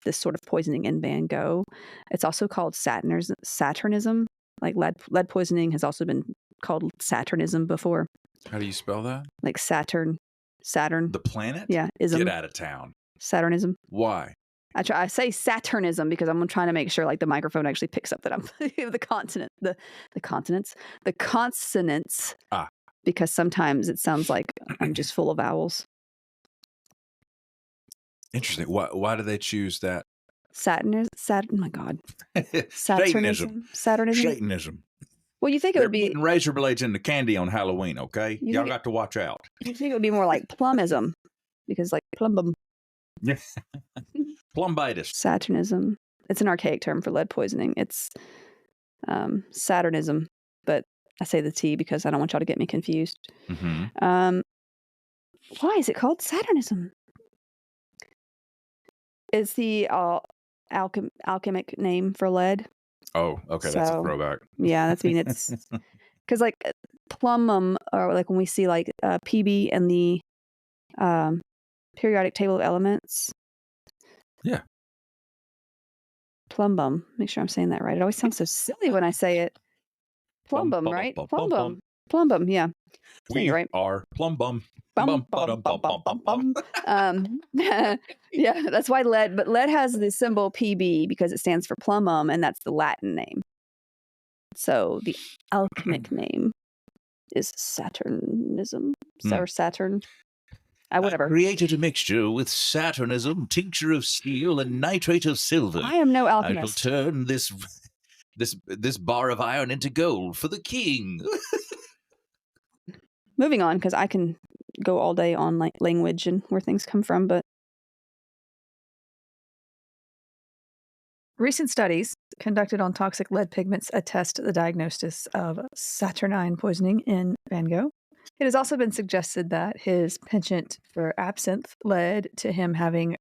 this sort of poisoning in Van Gogh. It's also called Saturnism. Like lead poisoning has also been called Saturnism before. How do you spell that? Like Saturn. The planet? Yeah, ism. Get out of town. Saturnism. Why? I say Saturnism because I'm trying to make sure like the microphone actually picks up that I'm the consonants. Because sometimes it sounds like I'm just full of vowels. Interesting. Why do they choose that? Oh my God. Satanism. Saturnism. Well, you think it would be razor blades in the candy on Halloween, okay? Y'all got to watch out. You think it would be more like plumism, because like plumbum. Plumbitis. Saturnism. It's an archaic term for lead poisoning. It's Saturnism, but I say the T because I don't want y'all to get me confused. Why is it called Saturnism? It's the alchemic name for lead. Oh, okay. That's a throwback. Yeah, it's because like plumum, or like when we see like PB and the periodic table of elements. Yeah. Plumbum. Make sure I'm saying that right. It always sounds so silly when I say it. Plumbum, right? Plumbum. Plumbum, yeah. We right. are Plumbum. Yeah, that's why lead, but lead has the symbol PB because it stands for plumbum, and that's the Latin name. So the alchemic name is Saturnism, or Saturn. Whatever. I created a mixture with Saturnism, tincture of steel, and nitrate of silver. I am no alchemist. I shall turn this bar of iron into gold for the king. Moving on, because I can go all day on like language and where things come from, but recent studies conducted on toxic lead pigments attest the diagnosis of Saturnine poisoning in Van Gogh. It has also been suggested that his penchant for absinthe led to him having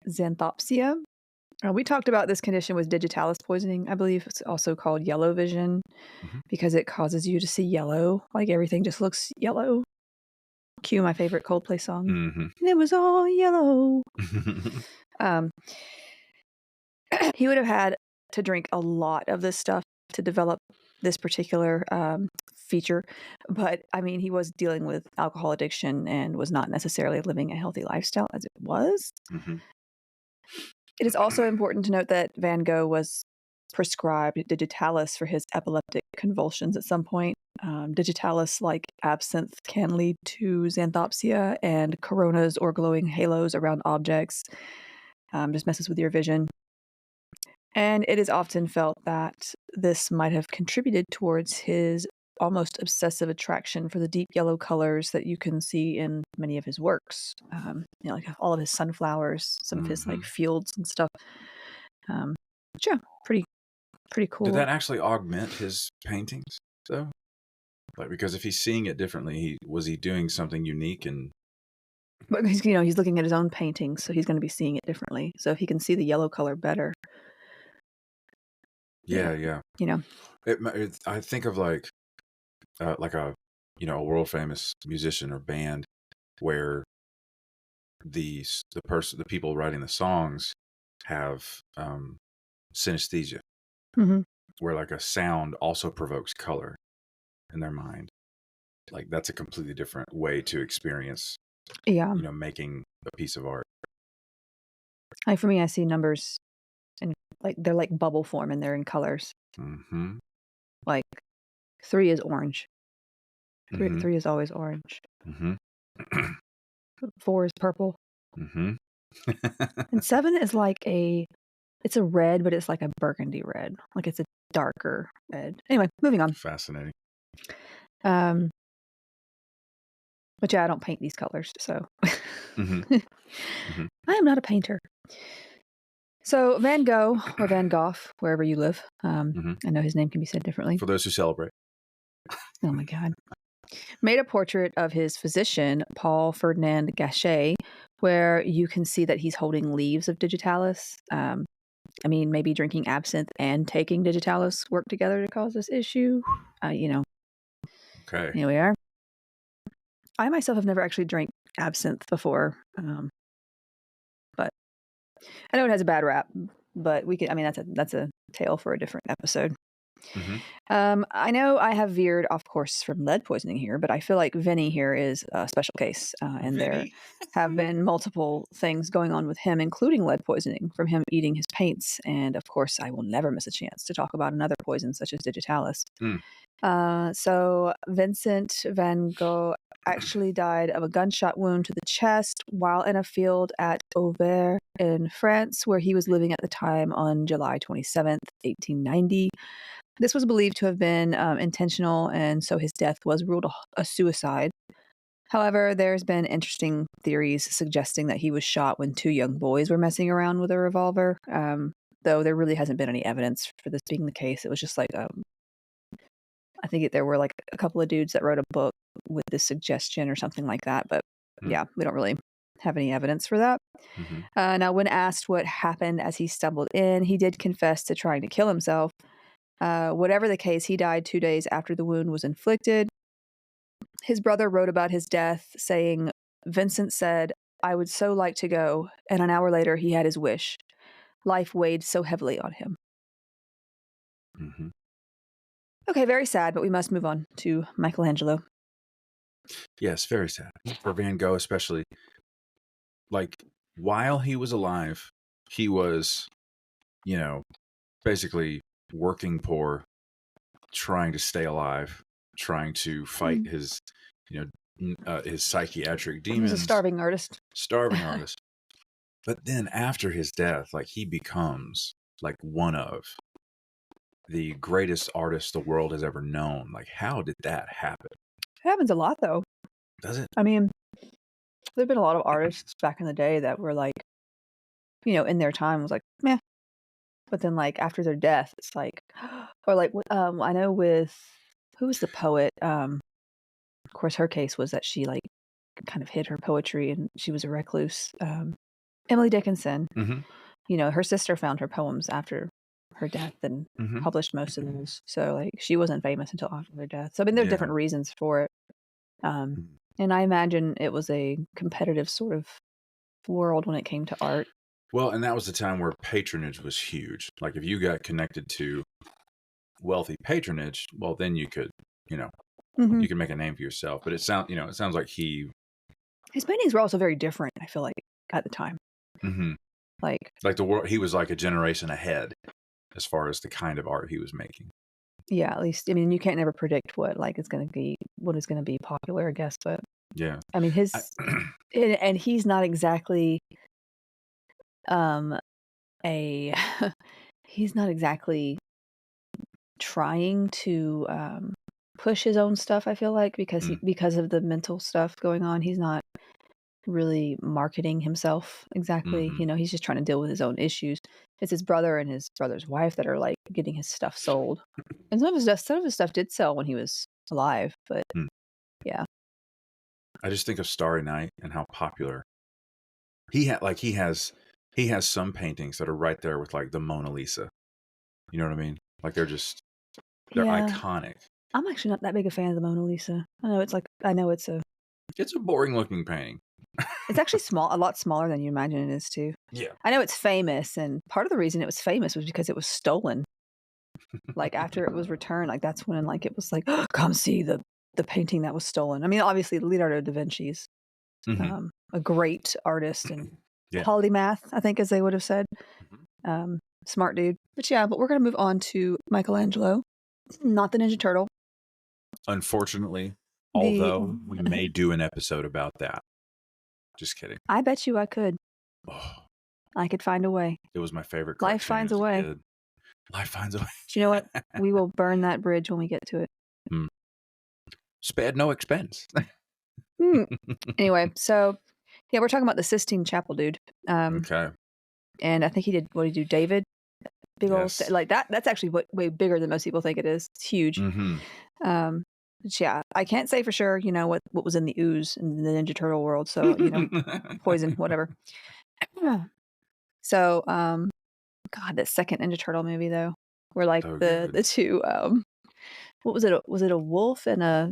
xanthopsia. We talked about this condition with digitalis poisoning. I believe it's also called yellow vision, because it causes you to see yellow. Like everything just looks yellow. Cue my favorite Coldplay song. And it was all yellow. He would have had to drink a lot of this stuff to develop this particular feature. But I mean, he was dealing with alcohol addiction and was not necessarily living a healthy lifestyle as it was. It is also important to note that Van Gogh was prescribed digitalis for his epileptic convulsions at some point. Digitalis, like absinthe, can lead to xanthopsia and coronas or glowing halos around objects. Just messes with your vision. And it is often felt that this might have contributed towards his almost obsessive attraction for the deep yellow colors that you can see in many of his works. Like all of his sunflowers, some of his like fields and stuff. Yeah, pretty cool. Did that actually augment his paintings, though? Like, because if he's seeing it differently, was he doing something unique? But he's looking at his own paintings, so he's going to be seeing it differently. So if he can see the yellow color better. Yeah. I think of like a world famous musician or band where the people writing the songs have synesthesia, where like a sound also provokes color in their mind. Like that's a completely different way to experience, making a piece of art. Like for me, I see numbers and like they're like bubble form and they're in colors. Mm-hmm. Like 3 is orange. Three, Mm-hmm. 3 is always orange. Mm-hmm. 4 is purple. Mm-hmm. And 7 is like it's a red, but it's like a burgundy red. Like it's a darker red. Anyway, moving on. Fascinating. But yeah, I don't paint these colors, so Mm-hmm. Mm-hmm. I am not a painter. So Van Gogh or Van Gogh, wherever you live. Mm-hmm. I know his name can be said differently. For those who celebrate. Oh my God. Made a portrait of his physician, Paul Ferdinand Gachet, where you can see that he's holding leaves of digitalis. I mean, maybe drinking absinthe and taking digitalis work together to cause this issue. Okay. Here we are. I myself have never actually drank absinthe before, but I know it has a bad rap. But we can. I mean, that's a tale for a different episode. Mm-hmm. I know I have veered off course from lead poisoning here, but I feel like Vinny here is a special case, and there have been multiple things going on with him, including lead poisoning from him eating his paints. And of course, I will never miss a chance to talk about another poison such as digitalis. So Vincent Van Gogh actually died of a gunshot wound to the chest while in a field at Auvers in France, where he was living at the time on July 27th, 1890. This was believed to have been intentional, and so his death was ruled a suicide. However, there's been interesting theories suggesting that he was shot when 2 young boys were messing around with a revolver, though there really hasn't been any evidence for this being the case. It was just like, I think there were like a couple of dudes that wrote a book with this suggestion or something like that, but yeah, we don't really have any evidence for that. Mm-hmm. Now, when asked what happened as he stumbled in, he did confess to trying to kill himself. Whatever the case, he died 2 days after the wound was inflicted. His brother wrote about his death, saying, Vincent said, I would so like to go, and an hour later he had his wish. Life weighed so heavily on him. Mm-hmm. Okay, very sad, but we must move on to Michelangelo. Yes, very sad. For Van Gogh especially. Like, while he was alive, he was, basically working poor, trying to stay alive, trying to fight his psychiatric demons. He was a starving artist. Starving artist. But then after his death, like, he becomes like one of the greatest artists the world has ever known. Like, how did that happen? It happens a lot, though. Does it? I mean, there have been a lot of artists back in the day that were like, in their time was like, meh. But then, like, after their death, it's like, or like, I know with, who was the poet? Of course, her case was that she, like, kind of hid her poetry and she was a recluse. Emily Dickinson. Mm-hmm. Her sister found her poems after her death and published most of those. So, like, she wasn't famous until after their death. So, I mean, there are different reasons for it. And I imagine it was a competitive sort of world when it came to art. Well, and that was the time where patronage was huge. Like, if you got connected to wealthy patronage, well, then you could, you could make a name for yourself. But it sounds like his paintings were also very different, I feel like, at the time. Mm-hmm. Like the world, he was like a generation ahead as far as the kind of art he was making. Yeah, at least, I mean, you can't never predict what is going to be popular, I guess. But yeah, I mean, and he's not exactly he's not exactly trying to push his own stuff, I feel like, because of the mental stuff going on. He's not really marketing himself exactly. He's just trying to deal with his own issues. It's his brother and his brother's wife that are like getting his stuff sold. And some of his stuff did sell when he was alive, but yeah. I just think of Starry Night and how popular he has some paintings that are right there with like the Mona Lisa. You know what I mean? Like, they're iconic. I'm actually not that big a fan of the Mona Lisa. It's a boring looking painting. It's actually a lot smaller than you imagine it is too. Yeah. I know it's famous, and part of the reason it was famous was because it was stolen. Like, after it was returned, like, that's when, like, it was like, oh, come see the painting that was stolen. I mean, obviously Leonardo da Vinci's a great artist and Yeah. Polymath, I think, as they would have said. Mhm. Smart dude. But we're going to move on to Michelangelo, not the Ninja Turtle. Unfortunately, The although we may do an episode about that. Just kidding. I bet you I could. Oh, I could find a way. it was my favorite Life cartoon finds as a a way. kid. Life finds a way. Do you know what? We will burn that bridge when we get to it. Spared no expense. Anyway, so we're talking about the Sistine Chapel dude. Okay. And I think he did, what did he do? David? Big old, Yes. like that. That's actually way bigger than most people think it is. It's huge. Mm-hmm. But yeah, I can't say for sure, what was in the ooze in the Ninja Turtle world. So, poison, whatever. So, God, that second Ninja Turtle movie though, where like So the good. two, what was it? Was it a wolf and a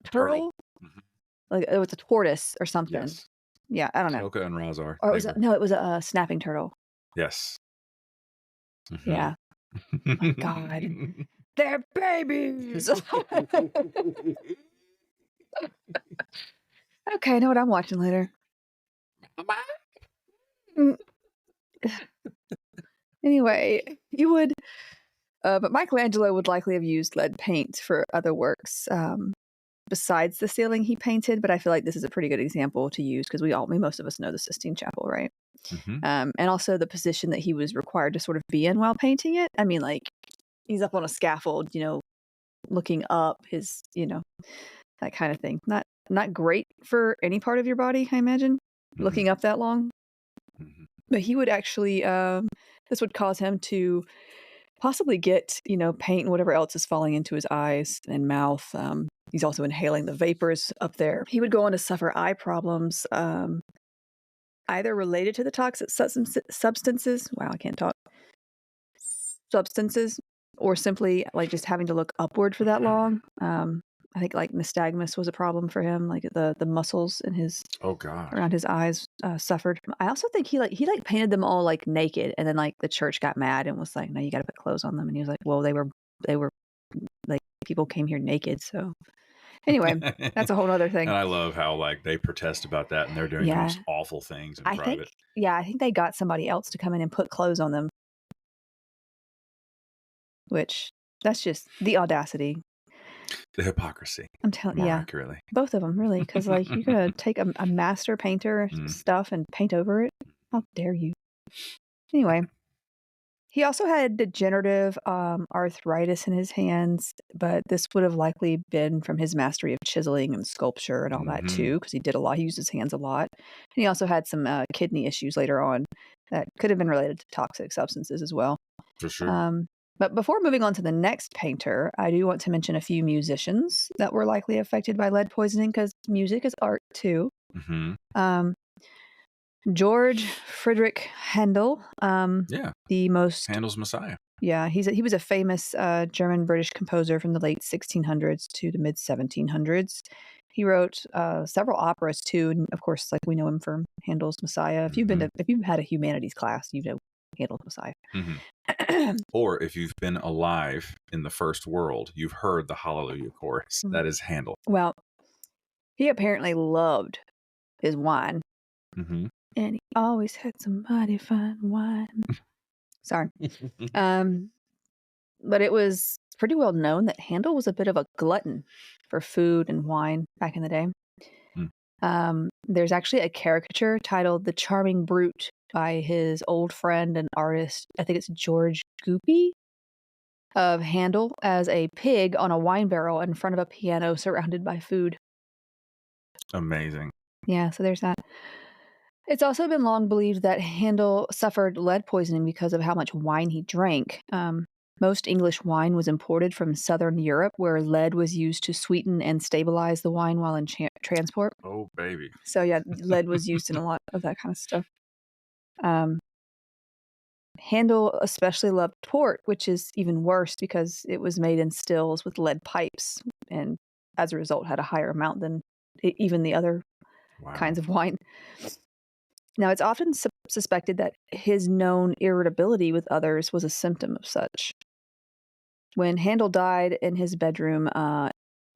turtle? Mhm. Like it was a tortoise or something. Yes. Yeah, I don't know. Toka and Razar. Or it was a snapping turtle. Yes. Mm-hmm. Yeah. Oh my God. They're babies. Okay, I know what I'm watching later. Anyway, but Michelangelo would likely have used lead paint for other works besides the ceiling he painted. But I feel like this is a pretty good example to use because most of us know the Sistine Chapel, right? Mm-hmm. And also the position that he was required to sort of be in while painting it. I mean, like he's up on a scaffold, looking up, his, that kind of thing. Not great for any part of your body, I imagine, looking up that long. Mm-hmm. But he would actually, this would cause him to possibly get, paint and whatever else is falling into his eyes and mouth. He's also inhaling the vapors up there. He would go on to suffer eye problems, either related to the toxic substances. Wow, I can't talk. Substances, or simply like just having to look upward for that long. I think like nystagmus was a problem for him, like the muscles in his around his eyes suffered. I also think he painted them all like naked, and then like the church got mad and was like, "No, you got to put clothes on them." And he was like, "Well, they were like people came here naked." So anyway, that's a whole other thing. And I love how like they protest about that, and they're doing the most awful things in private. I think they got somebody else to come in and put clothes on them, which that's just the audacity. The hypocrisy. I'm telling you, accurately. Both of them, really, because like you're gonna take a master painter stuff and paint over it. How dare you? Anyway, he also had degenerative arthritis in his hands, but this would have likely been from his mastery of chiseling and sculpture and all that too, because he did a lot. He used his hands a lot, and he also had some kidney issues later on that could have been related to toxic substances as well. For sure. But before moving on to the next painter, I do want to mention a few musicians that were likely affected by lead poisoning because music is art too. Mm-hmm. George Friedrich Handel. The most Handel's Messiah. Yeah, he was a famous German-British composer from the late 1600s to the mid 1700s. He wrote several operas too, and of course, like we know him from Handel's Messiah. If you've had a humanities class, you know Handel's Messiah. Mm-hmm. Or if you've been alive in the first world, you've heard the Hallelujah chorus. That is Handel. Well, he apparently loved his wine. Mm-hmm. And he always had some mighty fine wine. Sorry. But it was pretty well known that Handel was a bit of a glutton for food and wine back in the day. There's actually a caricature titled The Charming Brute by his old friend and artist, I think it's George Goopy, of Handel as a pig on a wine barrel in front of a piano surrounded by food. Amazing. Yeah, so there's that. It's also been long believed that Handel suffered lead poisoning because of how much wine he drank. Most English wine was imported from southern Europe, where lead was used to sweeten and stabilize the wine while in transport. Oh, baby. So yeah, lead was used in a lot of that kind of stuff. Handel especially loved port, which is even worse because it was made in stills with lead pipes, and as a result had a higher amount than even the other kinds of wine. Now, it's often suspected that his known irritability with others was a symptom of such. When Handel died in his bedroom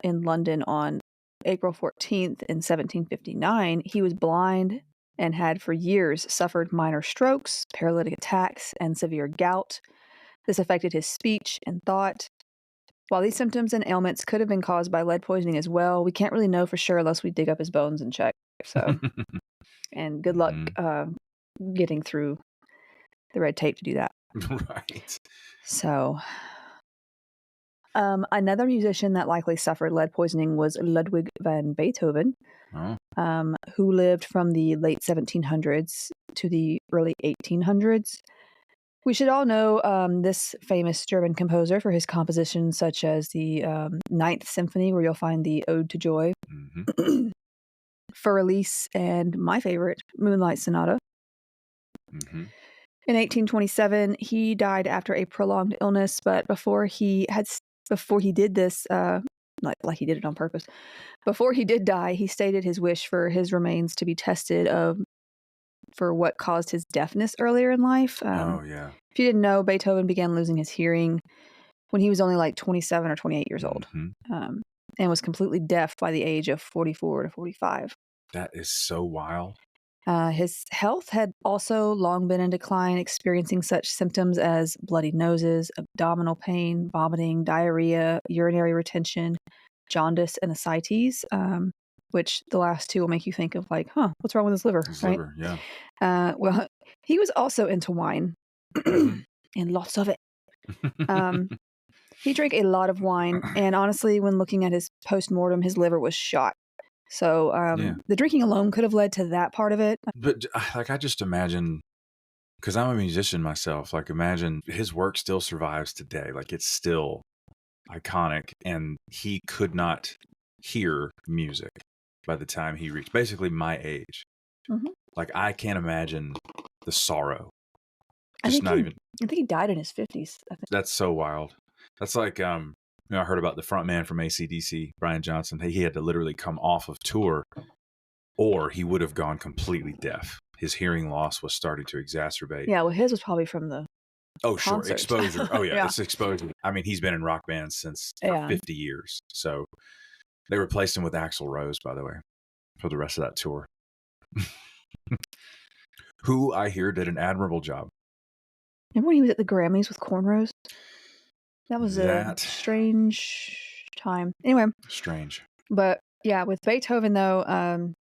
in London on April 14th in 1759, he was blind and had for years suffered minor strokes, paralytic attacks, and severe gout. This affected his speech and thought. While these symptoms and ailments could have been caused by lead poisoning as well, we can't really know for sure unless we dig up his bones and check. So, and good luck getting through the red tape to do that. Right. So, another musician that likely suffered lead poisoning was Ludwig van Beethoven, who lived from the late 1700s to the early 1800s. We should all know this famous German composer for his compositions such as the Ninth Symphony, where you'll find the Ode to Joy, For Elise, and my favorite, Moonlight Sonata. In 1827, he died after a prolonged illness, but before he did this, like he did it on purpose, before he did die, he stated his wish for his remains to be tested for what caused his deafness earlier in life. If you didn't know, Beethoven began losing his hearing when he was only like 27 or 28 years old, and was completely deaf by the age of 44 to 45. That is so wild. His health had also long been in decline, experiencing such symptoms as bloody noses, abdominal pain, vomiting, diarrhea, urinary retention, jaundice, and ascites, which the last two will make you think of like, what's wrong with his liver? His liver, yeah. Well, he was also into wine and lots of it. He drank a lot of wine, and honestly, when looking at his post-mortem, his liver was shot. So the drinking alone could have led to that part of it. But like, I just imagine, because I'm a musician myself, like imagine his work still survives today. Like it's still iconic, and he could not hear music by the time he reached basically my age. Like I can't imagine the sorrow. I think he died in his 50s. I think. That's so wild. That's like, I heard about the front man from AC/DC, Brian Johnson. He had to literally come off of tour, or he would have gone completely deaf. His hearing loss was starting to exacerbate. Yeah, well, his was probably from the sure, exposure. Oh, yeah, it's exposure. I mean, he's been in rock bands since for 50 years. So they replaced him with Axl Rose, by the way, for the rest of that tour. Who I hear did an admirable job. Remember when he was at the Grammys with cornrows? That was a strange time. Anyway. Strange. But yeah, with Beethoven, though,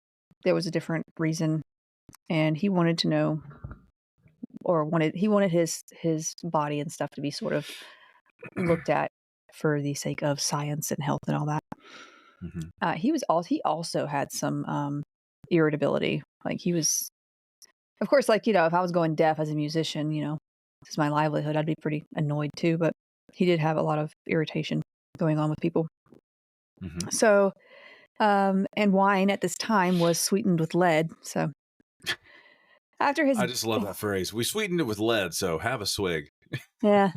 there was a different reason. And he wanted to know, he wanted his body and stuff to be sort of looked at for the sake of science and health and all that. He also had some irritability. Like he was, of course, like, if I was going deaf as a musician, this is my livelihood, I'd be pretty annoyed too. But he did have a lot of irritation going on with people. So, and wine at this time was sweetened with lead. So after his, I just love that phrase. We sweetened it with lead, so have a swig. Yeah.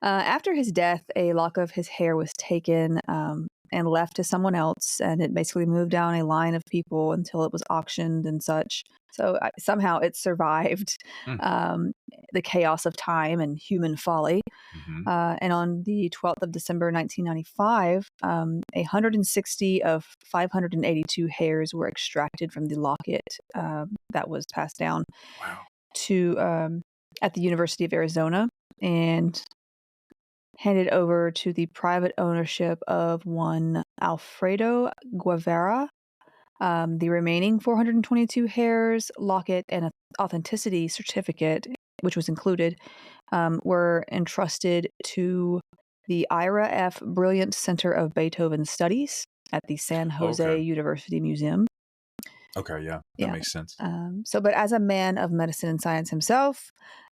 After his death, a lock of his hair was taken and left to someone else, and it basically moved down a line of people until it was auctioned and such. So somehow it survived the chaos of time and human folly. And on the 12th of December, 1995, 160 of 582 hairs were extracted from the locket that was passed down to at the University of Arizona and handed over to the private ownership of one Alfredo Guevara. The remaining 422 hairs, locket, and an authenticity certificate, which was included, were entrusted to the Ira F. Brilliant Center of Beethoven Studies at the San Jose University Museum. Okay, yeah, that makes sense. But as a man of medicine and science himself,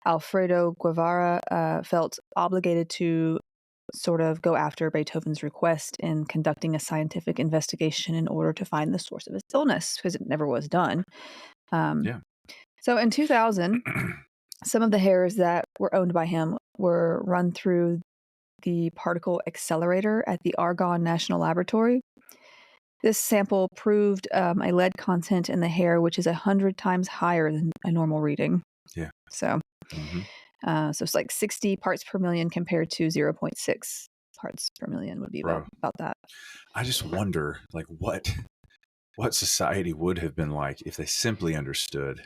Alfredo Guevara felt obligated to sort of go after Beethoven's request in conducting a scientific investigation in order to find the source of his illness, because it never was done. So in 2000, some of the hairs that were owned by him were run through the particle accelerator at the Argonne National Laboratory. This sample proved a lead content in the hair, which is 100 times higher than a normal reading. Yeah. So, so it's like 60 parts per million compared to 0.6 parts per million would be about that. I just wonder, like, what what society would have been like if they simply understood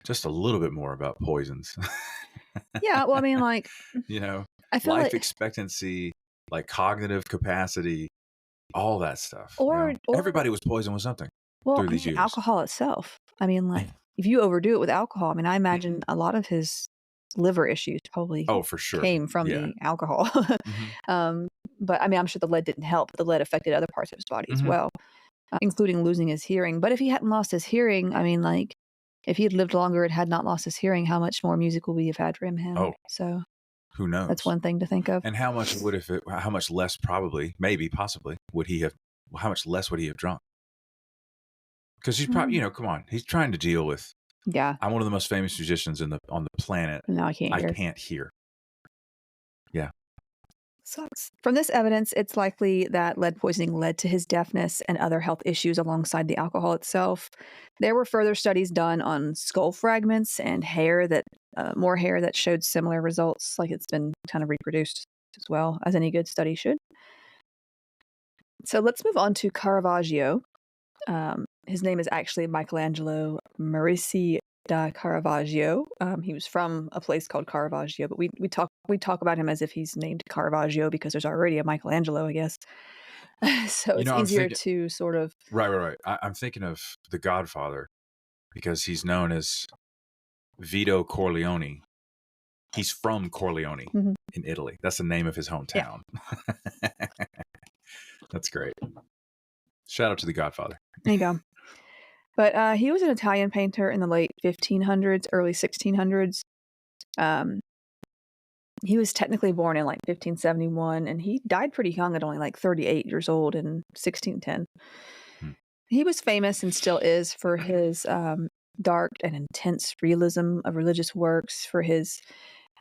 just a little bit more about poisons. Yeah, well, I mean, like, You know, I feel life like, expectancy, like cognitive capacity, all that stuff. or Everybody was poisoned with something well, through I these mean, years. alcohol itself. I mean, like, if you overdo it with alcohol, I mean, I imagine a lot of his liver issues probably Oh, for sure. came from Yeah. the alcohol. Mhm. But I mean, I'm sure the lead didn't help. The lead affected other parts of his body as Mhm. well, including losing his hearing. But if he hadn't lost his hearing, I mean, like, if he had lived longer and had not lost his hearing, how much more music would we have had from him? Oh, So who knows? that's one thing to think of. And how much how much less probably, maybe, possibly, would he have, how much less would he have drunk? Because he's probably, come on, he's trying to deal with, Yeah. I'm one of the most famous musicians on the planet. No, I can't hear. I can't hear. Yeah. Sucks. From this evidence, it's likely that lead poisoning led to his deafness and other health issues alongside the alcohol itself. There were further studies done on skull fragments and more hair that showed similar results, like it's been kind of reproduced as well, as any good study should. So let's move on to Caravaggio. His name is actually Michelangelo Merisi da Caravaggio. He was from a place called Caravaggio, but we talk about him as if he's named Caravaggio because there's already a Michelangelo, I guess. So it's easier to sort of right. I'm thinking of The Godfather because he's known as Vito Corleone. He's from Corleone in Italy. That's the name of his hometown. Yeah. That's great. Shout out to The Godfather. There you go. But he was an Italian painter in the late 1500s, early 1600s. He was technically born in like 1571, and he died pretty young at only like 38 years old in 1610. He was famous and still is for his dark and intense realism of religious works, for his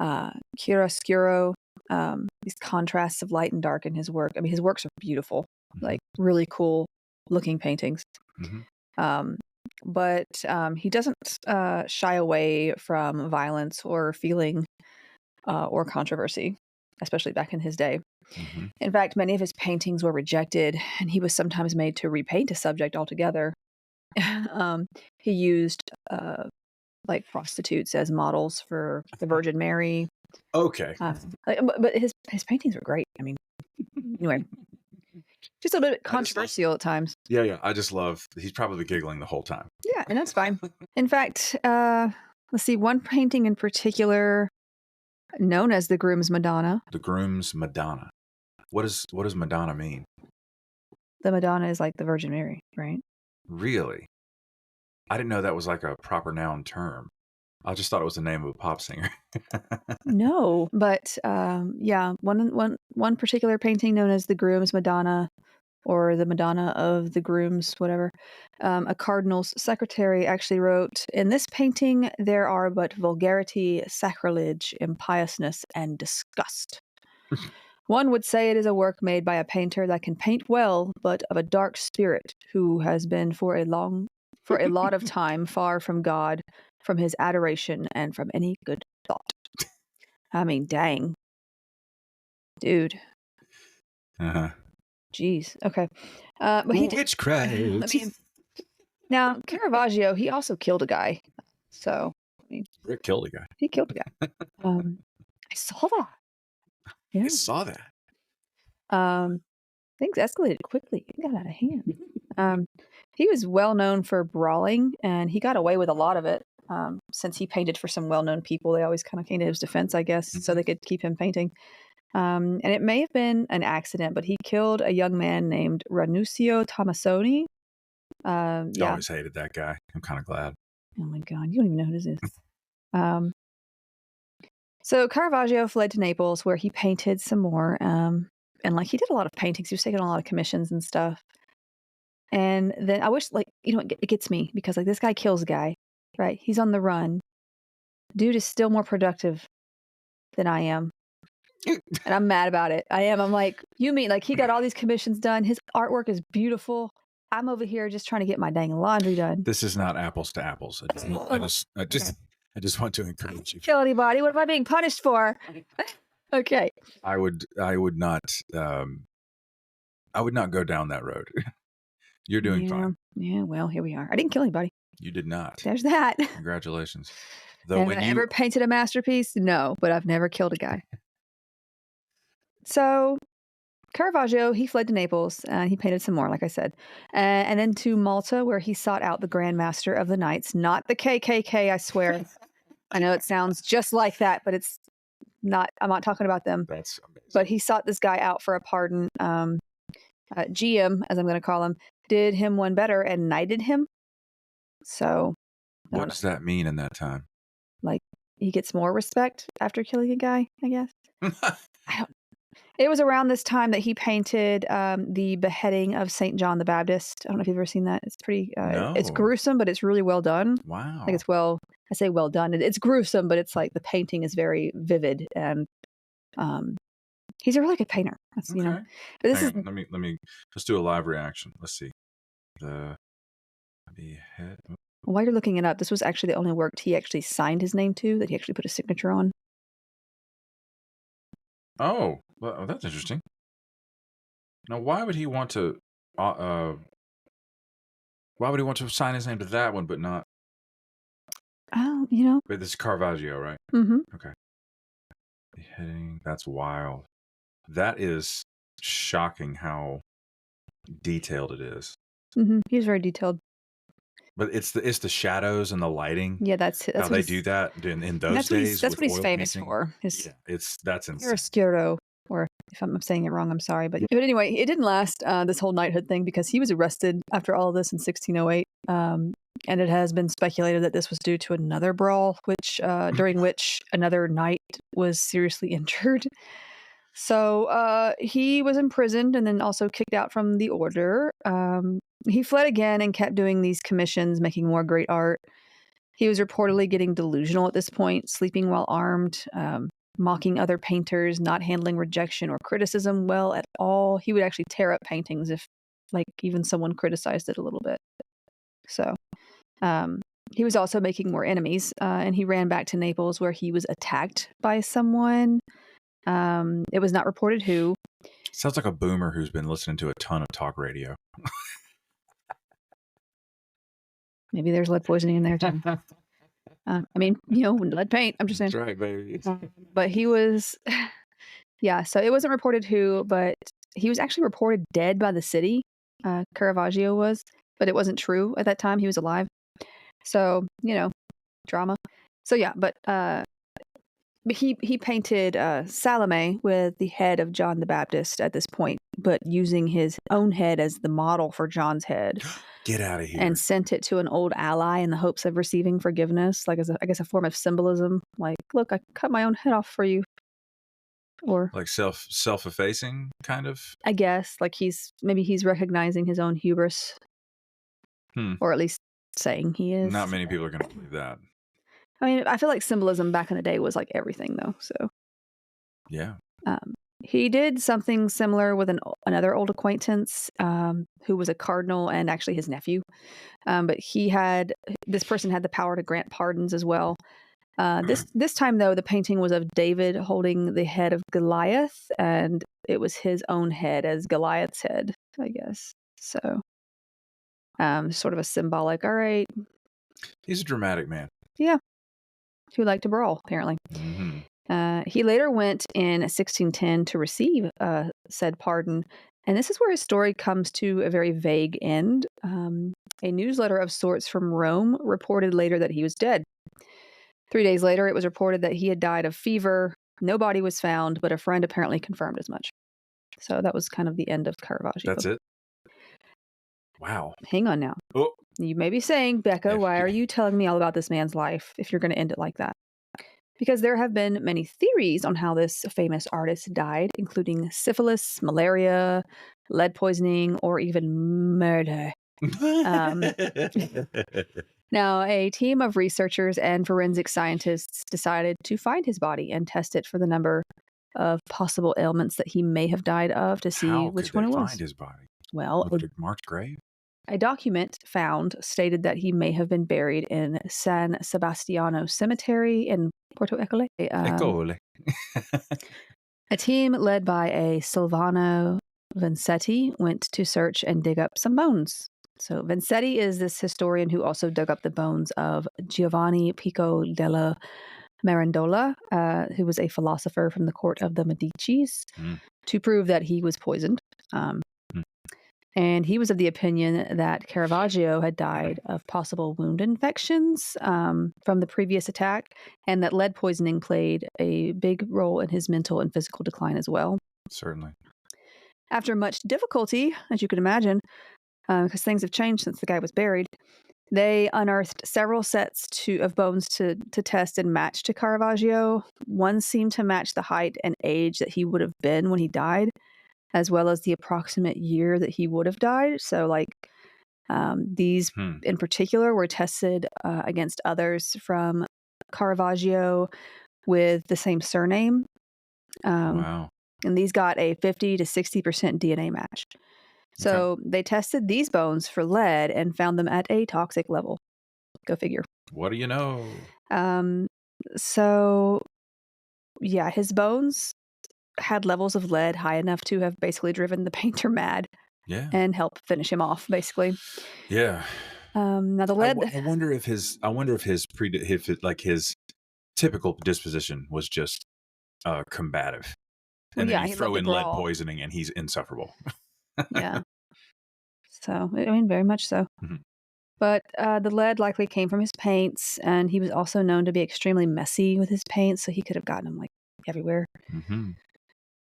chiaroscuro, these contrasts of light and dark in his work. I mean, his works are beautiful, like really cool looking paintings. But he doesn't shy away from violence or feeling or controversy, especially back in his day. In fact, many of his paintings were rejected, and he was sometimes made to repaint a subject altogether. He used like prostitutes as models for the Virgin Mary. Okay. But his paintings were great. I mean, anyway, just a little bit controversial at times. Yeah. I just love, he's probably giggling the whole time. Yeah, and that's fine. In fact, let's see, one painting in particular known as the Groom's Madonna. The Groom's Madonna. What does Madonna mean? The Madonna is like the Virgin Mary, right? Really? I didn't know that was like a proper noun term. I just thought it was the name of a pop singer. No, but yeah, one particular painting known as the Groom's Madonna, or the Madonna of the Grooms, whatever. A cardinal's secretary actually wrote, "In this painting there are but vulgarity, sacrilege, impiousness, and disgust. One would say it is a work made by a painter that can paint well, but of a dark spirit, who has been for a lot of time far from God, from his adoration, and from any good thought." I mean, dang. Dude. Jeez. Okay. But he did witchcraft. I mean, now Caravaggio, he also killed a guy. So, I mean, Rick killed a guy. he killed a guy. I saw that. Yeah. I saw that. Things escalated quickly. It got out of hand. He was well known for brawling, and he got away with a lot of it. Since he painted for some well-known people, they always kind of came to his defense, I guess, so they could keep him painting. And it may have been an accident, but he killed a young man named Ranuccio Tomasoni. I always hated that guy. I'm kind of glad. Oh my God, you don't even know who this is. So Caravaggio fled to Naples, where he painted some more. And like, he did a lot of paintings. He was taking a lot of commissions and stuff. And then I wish, like, it gets me because like this guy kills a guy, right? He's on the run. Dude is still more productive than I am. And I'm mad about it. I am. I'm like, you mean like he got all these commissions done? His artwork is beautiful. I'm over here just trying to get my dang laundry done. This is not apples to apples. I just want to encourage you. Kill anybody? What am I being punished for? Okay. I would not go down that road. You're doing fine. Yeah, well, here we are. I didn't kill anybody. You did not. There's that. Congratulations. Though Have when I you ever painted a masterpiece? No, but I've never killed a guy. So Caravaggio, he fled to Naples. He painted some more, like I said. And then to Malta, where he sought out the Grand Master of the Knights, not the KKK, I swear. I know it sounds just like that, but it's not. I'm not talking about them. That's amazing. But he sought this guy out for a pardon. GM, as I'm going to call him, did him one better and knighted him. So, What does that mean in that time? Like, he gets more respect after killing a guy, I guess. It was around this time that he painted the beheading of St. John the Baptist. I don't know if you've ever seen that. It's pretty, it's No. gruesome, but it's really well done. Wow. Like, I say well done. It's gruesome, but it's like the painting is very vivid, and he's a really good painter. That's, Okay. But this Hang is on, let me let's do a live reaction. Let's see. The head. while you're looking it up, this was actually the only work he actually signed his name to, that he actually put a signature on. Oh, well, that's interesting. Now, why would he want to? Why would he want to sign his name to that one, but not? Oh, Wait, this is Caravaggio, right? Mm-hmm. Okay. Beheading. That's wild. That is shocking how detailed it is. Mm-hmm. He was very detailed. But it's the shadows and the lighting. Yeah, that's How what they do that in those days. That's what he's with oil famous painting. for. Yeah, that's insane. Chiaroscuro, or if I'm saying it wrong, I'm sorry. But anyway, it didn't last, this whole knighthood thing, because he was arrested after all of this in 1608. And it has been speculated that this was due to another brawl, during which another knight was seriously injured. So he was imprisoned and then also kicked out from the order. He fled again and kept doing these commissions, making more great art. He was reportedly getting delusional at this point, sleeping while armed, mocking other painters, not handling rejection or criticism well at all. He would actually tear up paintings if, even someone criticized it a little bit. So he was also making more enemies, and he ran back to Naples, where he was attacked by someone. It was not reported who. Sounds like a boomer who's been listening to a ton of talk radio. Maybe there's lead poisoning in there too. Lead paint. I'm just saying. That's right, baby. But he was, yeah. So it wasn't reported who, but he was actually reported dead by the city. Caravaggio was, but it wasn't true at that time. He was alive. So drama. So yeah, but he painted Salome with the head of John the Baptist at this point, but using his own head as the model for John's head. Get out of here. And sent it to an old ally in the hopes of receiving forgiveness, as a form of symbolism. Like, look, I cut my own head off for you. Or like self-effacing, kind of. I guess, he's recognizing his own hubris, or at least saying he is. Not many people are going to believe that. I mean, I feel like symbolism back in the day was like everything, though. So yeah. He did something similar with another old acquaintance who was a cardinal and actually his nephew. But this person had the power to grant pardons as well. This time, though, the painting was of David holding the head of Goliath, and it was his own head as Goliath's head, I guess. So sort of a symbolic, all right. He's a dramatic man. Yeah. Who liked to brawl, apparently. Mm-hmm. He later went in 1610 to receive said pardon, and this is where his story comes to a very vague end. A newsletter of sorts from Rome reported later that he was dead. 3 days later, it was reported that he had died of fever. No body was found, but a friend apparently confirmed as much. So that was kind of the end of Caravaggio. That's it? Wow. Hang on now. Oh. You may be saying, Becca, why are you telling me all about this man's life if you're going to end it like that? Because there have been many theories on how this famous artist died, including syphilis, malaria, lead poisoning, or even murder. Now, a team of researchers and forensic scientists decided to find his body and test it for the number of possible ailments that he may have died of to see which one it was. Find his body? Well, a marked grave? A document found stated that he may have been buried in San Sebastiano Cemetery in Porto Ecole. A team led by a Silvano Vanzetti went to search and dig up some bones. So Vanzetti is this historian who also dug up the bones of Giovanni Pico della Mirandola, who was a philosopher from the court of the Medicis, to prove that he was poisoned. And he was of the opinion that Caravaggio had died of possible wound infections from the previous attack, and that lead poisoning played a big role in his mental and physical decline as well. Certainly. After much difficulty, as you can imagine, because things have changed since the guy was buried, they unearthed several sets of bones to test and match to Caravaggio. One seemed to match the height and age that he would have been when he died, as well as the approximate year that he would have died. So, like, these in particular were tested against others from Caravaggio with the same surname. Wow. And these got a 50 to 60% DNA match. So they tested these bones for lead and found them at a toxic level. Go figure. What do you know? So, yeah, his bones had levels of lead high enough to have basically driven the painter mad. Yeah. And help finish him off, basically. Yeah. Now the lead. I wonder if his typical disposition was just combative. And then you throw in lead poisoning and he's insufferable. Yeah. So, I mean, very much so. But the lead likely came from his paints, and he was also known to be extremely messy with his paints, so he could have gotten them like everywhere.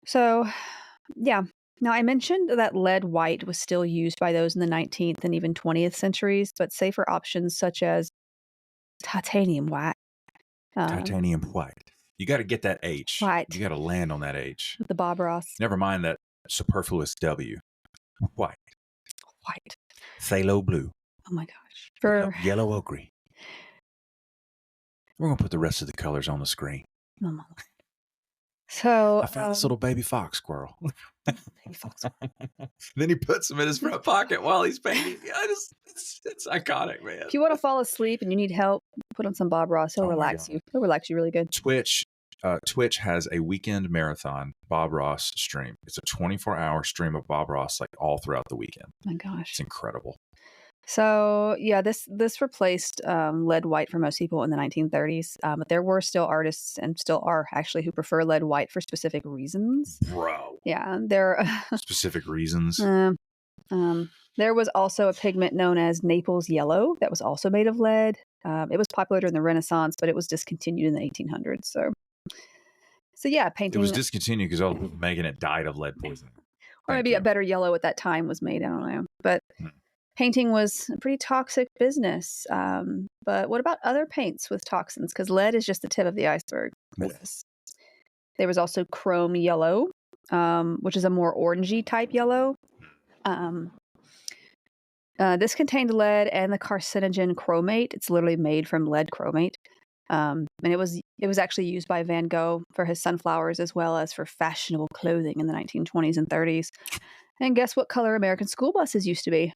So, yeah. Now, I mentioned that lead white was still used by those in the 19th and even 20th centuries, but safer options such as titanium white. Titanium white. You got to get that H. White. You got to land on that H. With the Bob Ross. Never mind that superfluous W. White. White. Phthalo blue. Oh my gosh. Yellow ochre. We're going to put the rest of the colors on the screen. Oh my. So I found this little baby fox squirrel. Baby fox squirrel. Then he puts them in his front pocket while he's painting. It's iconic, man. If you want to fall asleep and you need help, put on some Bob Ross. He'll relax you. He'll relax you really good. Twitch has a weekend marathon Bob Ross stream. It's a 24-hour stream of Bob Ross, like all throughout the weekend. Oh my gosh, it's incredible. So yeah, this replaced lead white for most people in the 1930s, but there were still artists and still are actually who prefer lead white for specific reasons. Bro, yeah, there specific reasons. There was also a pigment known as Naples yellow that was also made of lead. It was popular during the Renaissance, but it was discontinued in the 1800s. So yeah, painting. It was discontinued because all the people making it died of lead poisoning. Or maybe a better yellow at that time was made. I don't know, but. Painting was a pretty toxic business. But what about other paints with toxins? Because lead is just the tip of the iceberg for this. There was also chrome yellow, which is a more orangey type yellow. This contained lead and the carcinogen chromate. It's literally made from lead chromate. And it was actually used by Van Gogh for his sunflowers as well as for fashionable clothing in the 1920s and 30s. And guess what color American school buses used to be?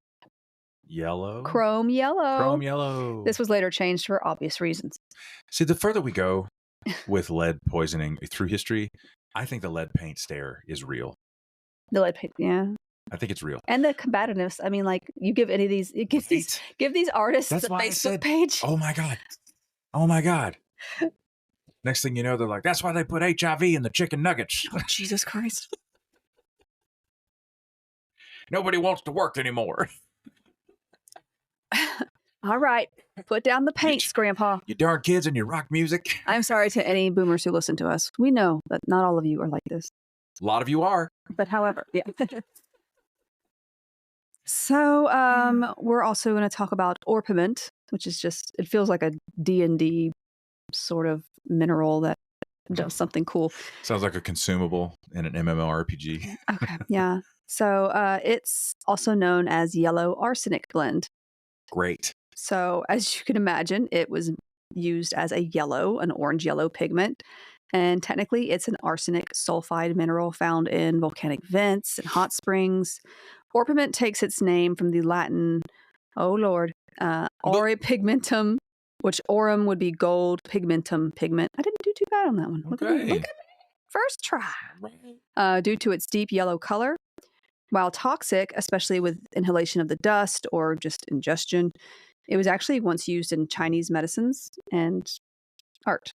Yellow. Chrome yellow. Chrome yellow. This was later changed for obvious reasons. See, the further we go with lead poisoning through history, I think the lead paint stare is real. The lead paint, yeah. I think it's real. And the combativeness. I mean, like, you give any of these, give these artists a Facebook page. Oh my God. Oh my God. Next thing you know, they're like, that's why they put HIV in the chicken nuggets. Oh, Jesus Christ. Nobody wants to work anymore. All right. Put down the paints, Grandpa. You darn kids and your rock music. I'm sorry to any boomers who listen to us. We know that not all of you are like this. A lot of you are. But however, yeah. So we're also going to talk about orpiment, which is just, it feels like a D&D sort of mineral that does something cool. Sounds like a consumable in an MMORPG. Okay, yeah. So it's also known as yellow arsenic blend. Great. So as you can imagine, it was used as an orange yellow pigment. And technically, it's an arsenic sulfide mineral found in volcanic vents and hot springs. Orpiment takes its name from the Latin, aure pigmentum, which aurum would be gold, pigmentum, pigment. I didn't do too bad on that one. Look at me. First try. Due to its deep yellow color, While toxic, especially with inhalation of the dust or just ingestion, it was actually once used in Chinese medicines and art.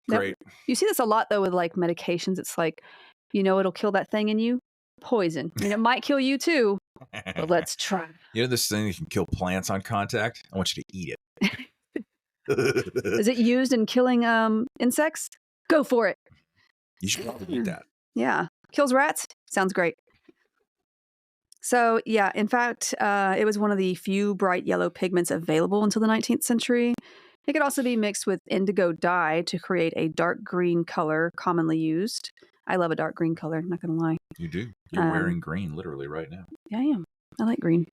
Now, Great. you see this a lot though with like medications. It's like, it'll kill that thing in you. Poison. I mean, it might kill you too, but let's try. You know this thing that can kill plants on contact? I want you to eat it. Is it used in killing insects? Go for it. You should probably eat that. Yeah. Kills rats? Sounds great. So, yeah, in fact, it was one of the few bright yellow pigments available until the 19th century. It could also be mixed with indigo dye to create a dark green color commonly used. I love a dark green color, not going to lie. You do. You're wearing green literally right now. Yeah, I am. I like green.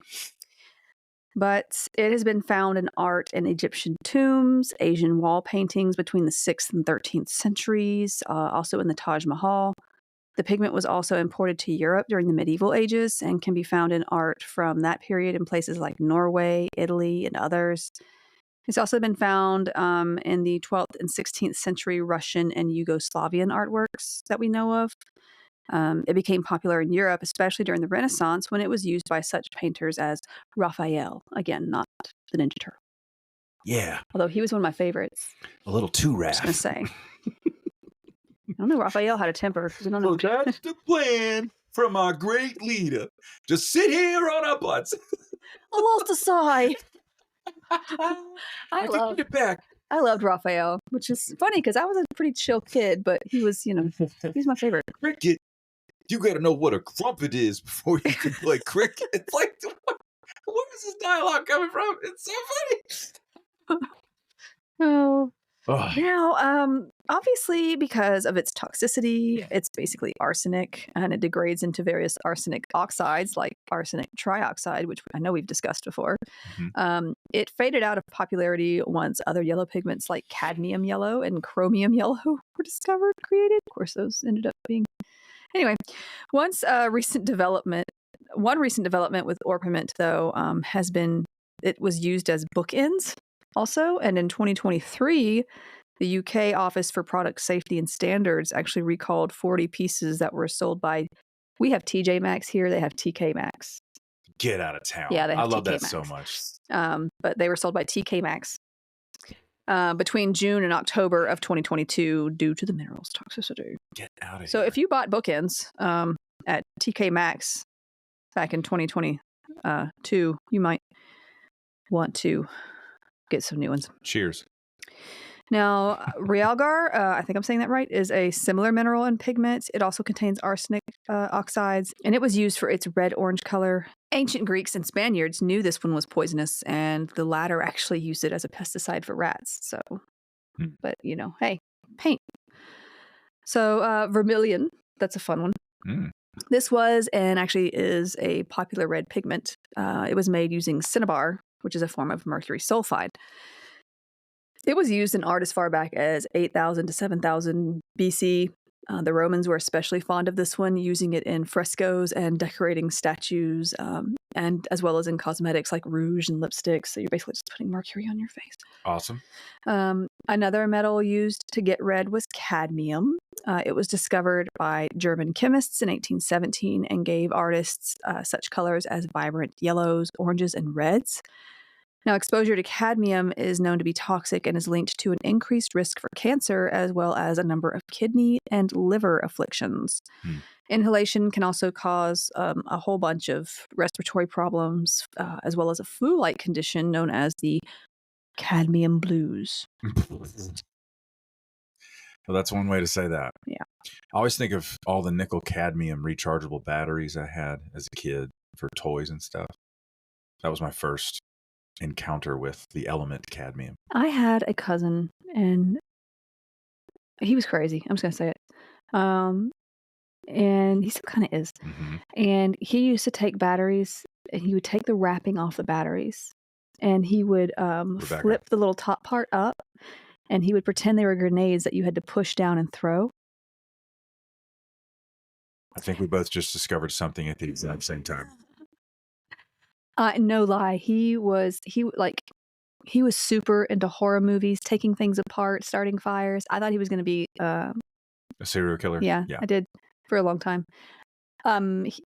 But it has been found in art in Egyptian tombs, Asian wall paintings between the 6th and 13th centuries, also in the Taj Mahal. The pigment was also imported to Europe during the medieval ages and can be found in art from that period in places like Norway, Italy, and others. It's also been found in the 12th and 16th century Russian and Yugoslavian artworks that we know of. It became popular in Europe, especially during the Renaissance, when it was used by such painters as Raphael. Again, not the Ninja Turtle. Yeah. Although he was one of my favorites. A little too I was raff. going to say. I don't know. Raphael had a temper. We don't know. Well, that's the plan from our great leader. Just sit here on our butts. I lost a sigh. I can get it back. I loved Raphael, which is funny because I was a pretty chill kid, but he was, he's my favorite. Cricket. You got to know what a crumpet is before you can play cricket. It's like, where is this dialogue coming from? It's so funny. Oh. Now, obviously, because of its toxicity, it's basically arsenic, and it degrades into various arsenic oxides like arsenic trioxide, which I know we've discussed before. Mm-hmm. It faded out of popularity once other yellow pigments like cadmium yellow and chromium yellow were discovered, created. Of course, those ended up being... Anyway, one recent development with orpiment, though, has been... It was used as bookends. Also, and in 2023, the UK Office for Product Safety and Standards actually recalled 40 pieces that were sold by... We have TJ Maxx here. They have TK Maxx. Get out of town. Yeah, they have I love TK that Maxx. so much. But they were sold by TK Maxx between June and October of 2022 due to the minerals toxicity. Get out of here. So if you bought bookends at TK Maxx back in 2022, you might want to get some new ones. Cheers. Now, realgar, I think I'm saying that right, is a similar mineral and pigment. It also contains arsenic oxides, and it was used for its red-orange color. Ancient Greeks and Spaniards knew this one was poisonous, and the latter actually used it as a pesticide for rats. So, but, hey, paint. So, vermilion, that's a fun one. This was, and actually is, a popular red pigment. It was made using cinnabar, which is a form of mercury sulfide. It was used in art as far back as 8,000 to 7,000 BC. The Romans were especially fond of this one, using it in frescoes and decorating statues, and as well as in cosmetics like rouge and lipsticks. So you're basically just putting mercury on your face. Awesome. Another metal used to get red was cadmium. It was discovered by German chemists in 1817 and gave artists such colors as vibrant yellows, oranges, and reds. Now, exposure to cadmium is known to be toxic and is linked to an increased risk for cancer, as well as a number of kidney and liver afflictions. Inhalation can also cause a whole bunch of respiratory problems, as well as a flu-like condition known as the cadmium blues. Well, that's one way to say that. Yeah. I always think of all the nickel cadmium rechargeable batteries I had as a kid for toys and stuff. That was my first encounter with the element cadmium. I had a cousin, and he was crazy. I'm just going to say it. And he still kind of is. Mm-hmm. And he used to take batteries, and he would take the wrapping off the batteries, and he would flip the little top part up, and he would pretend they were grenades that you had to push down and throw. I think we both just discovered something at the exact same time. No lie. He was super into horror movies, taking things apart, starting fires. I thought he was going to be a serial killer. Yeah, I did for a long time.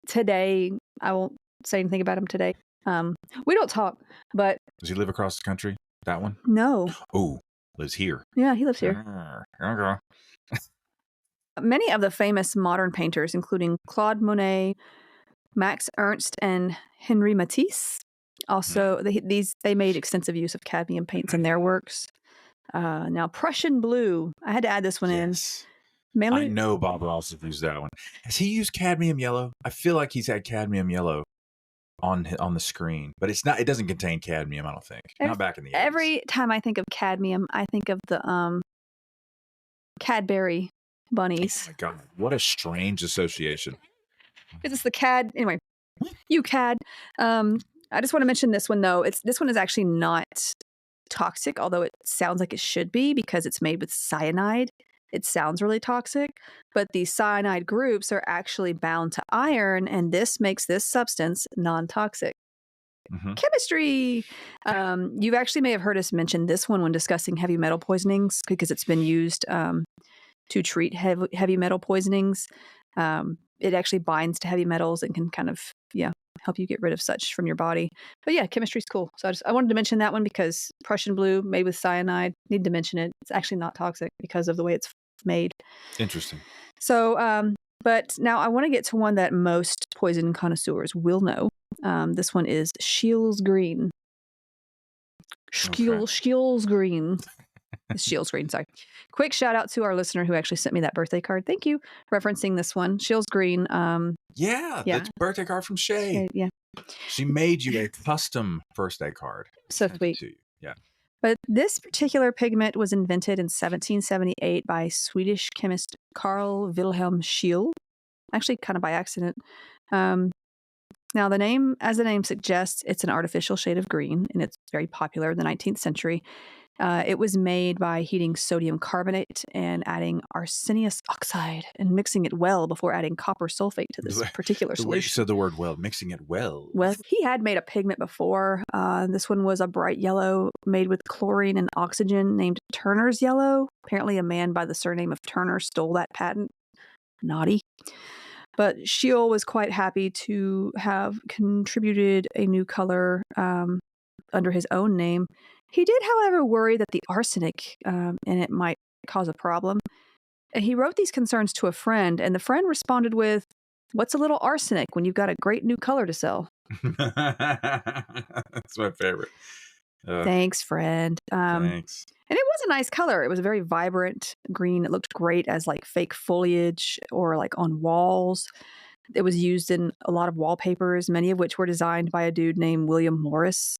Today, I won't say anything about him today. We don't talk, but Does he live across the country? That one? no. Oh, lives here. Yeah, he lives here. Okay. Many of the famous modern painters, including Claude Monet, Max Ernst, and Henri Matisse, also they made extensive use of cadmium paints in their works. Now, Prussian blue. I had to add this one Yes. in. Mainly, I know Bob Ross has used that one. Has he used cadmium yellow? I feel like he's had cadmium yellow on the screen, but it's not. It doesn't contain cadmium. I don't think. Not back in the 80s. Every time I think of cadmium, I think of the Cadbury bunnies. Oh my god, what a strange association. It's the cad. Anyway, you cad. I just want to mention this one though. This one is actually not toxic, although it sounds like it should be because it's made with cyanide. It sounds really toxic, but these cyanide groups are actually bound to iron, and this makes this substance non-toxic. Chemistry. You actually may have heard us mention this one when discussing heavy metal poisonings because it's been used to treat heavy metal poisonings. It actually binds to heavy metals and can kind of help you get rid of such from your body. But yeah, chemistry's cool. So I wanted to mention that one because Prussian blue made with cyanide. Need to mention it. It's actually not toxic because of the way it's made. Interesting. So, but now I want to get to one that most poison connoisseurs will know. This one is Scheele's green. Scheele's green. Scheele's green, sorry. Quick shout out to our listener who actually sent me that birthday card. Thank you. Referencing this one. Scheele's green. Yeah, that's a birthday card from Shay. Yeah. She made you a custom birthday card. So sweet. Yeah. But this particular pigment was invented in 1778 by Swedish chemist Carl Wilhelm Scheele. Actually, kind of by accident. Now, as the name suggests, it's an artificial shade of green, and it's very popular in the 19th century. It was made by heating sodium carbonate and adding arsenious oxide and mixing it well before adding copper sulfate to this particular solution. You said the word well, mixing it well. Well, he had made a pigment before. This one was a bright yellow made with chlorine and oxygen named Turner's yellow. Apparently a man by the surname of Turner stole that patent. Naughty. But Scheele was quite happy to have contributed a new color under his own name. He did, however, worry that the arsenic in it might cause a problem. And he wrote these concerns to a friend, and the friend responded with, "What's a little arsenic when you've got a great new color to sell?" That's my favorite. Thanks, friend. Thanks. And it was a nice color. It was a very vibrant green. It looked great as like fake foliage or like on walls. It was used in a lot of wallpapers, many of which were designed by a dude named William Morris.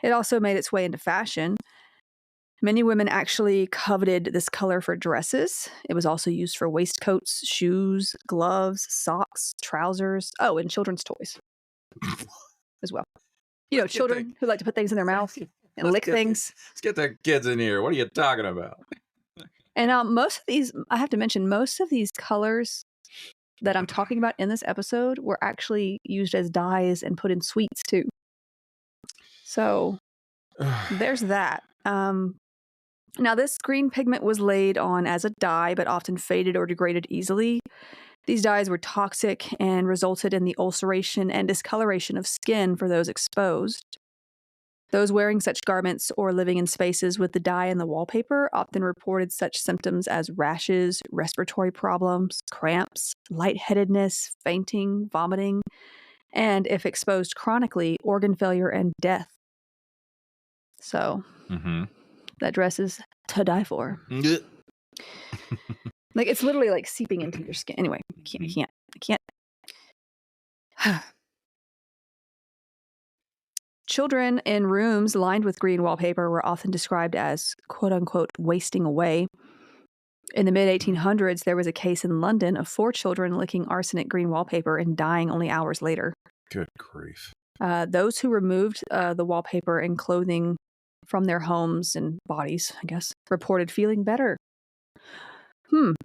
It also made its way into fashion. Many women actually coveted this color for dresses. It was also used for waistcoats, shoes, gloves, socks, trousers. Oh, and children's toys as well. You know, children who like to put things in their mouth and lick things. Let's get the kids in here. What are you talking about? And most of these, I have to mention, most of these colors that I'm talking about in this episode were actually used as dyes and put in sweets too. So there's that. Now, this green pigment was laid on as a dye, but often faded or degraded easily. These dyes were toxic and resulted in the ulceration and discoloration of skin for those exposed. Those wearing such garments or living in spaces with the dye in the wallpaper often reported such symptoms as rashes, respiratory problems, cramps, lightheadedness, fainting, vomiting, and if exposed chronically, organ failure and death. So that dress is to die for. Like, it's literally like seeping into your skin. Anyway, I can't. Children in rooms lined with green wallpaper were often described as, quote unquote, wasting away. In the mid-1800s, there was a case in London of 4 children licking arsenic green wallpaper and dying only hours later. Good grief. Those who removed the wallpaper and clothing from their homes and bodies, I guess, reported feeling better.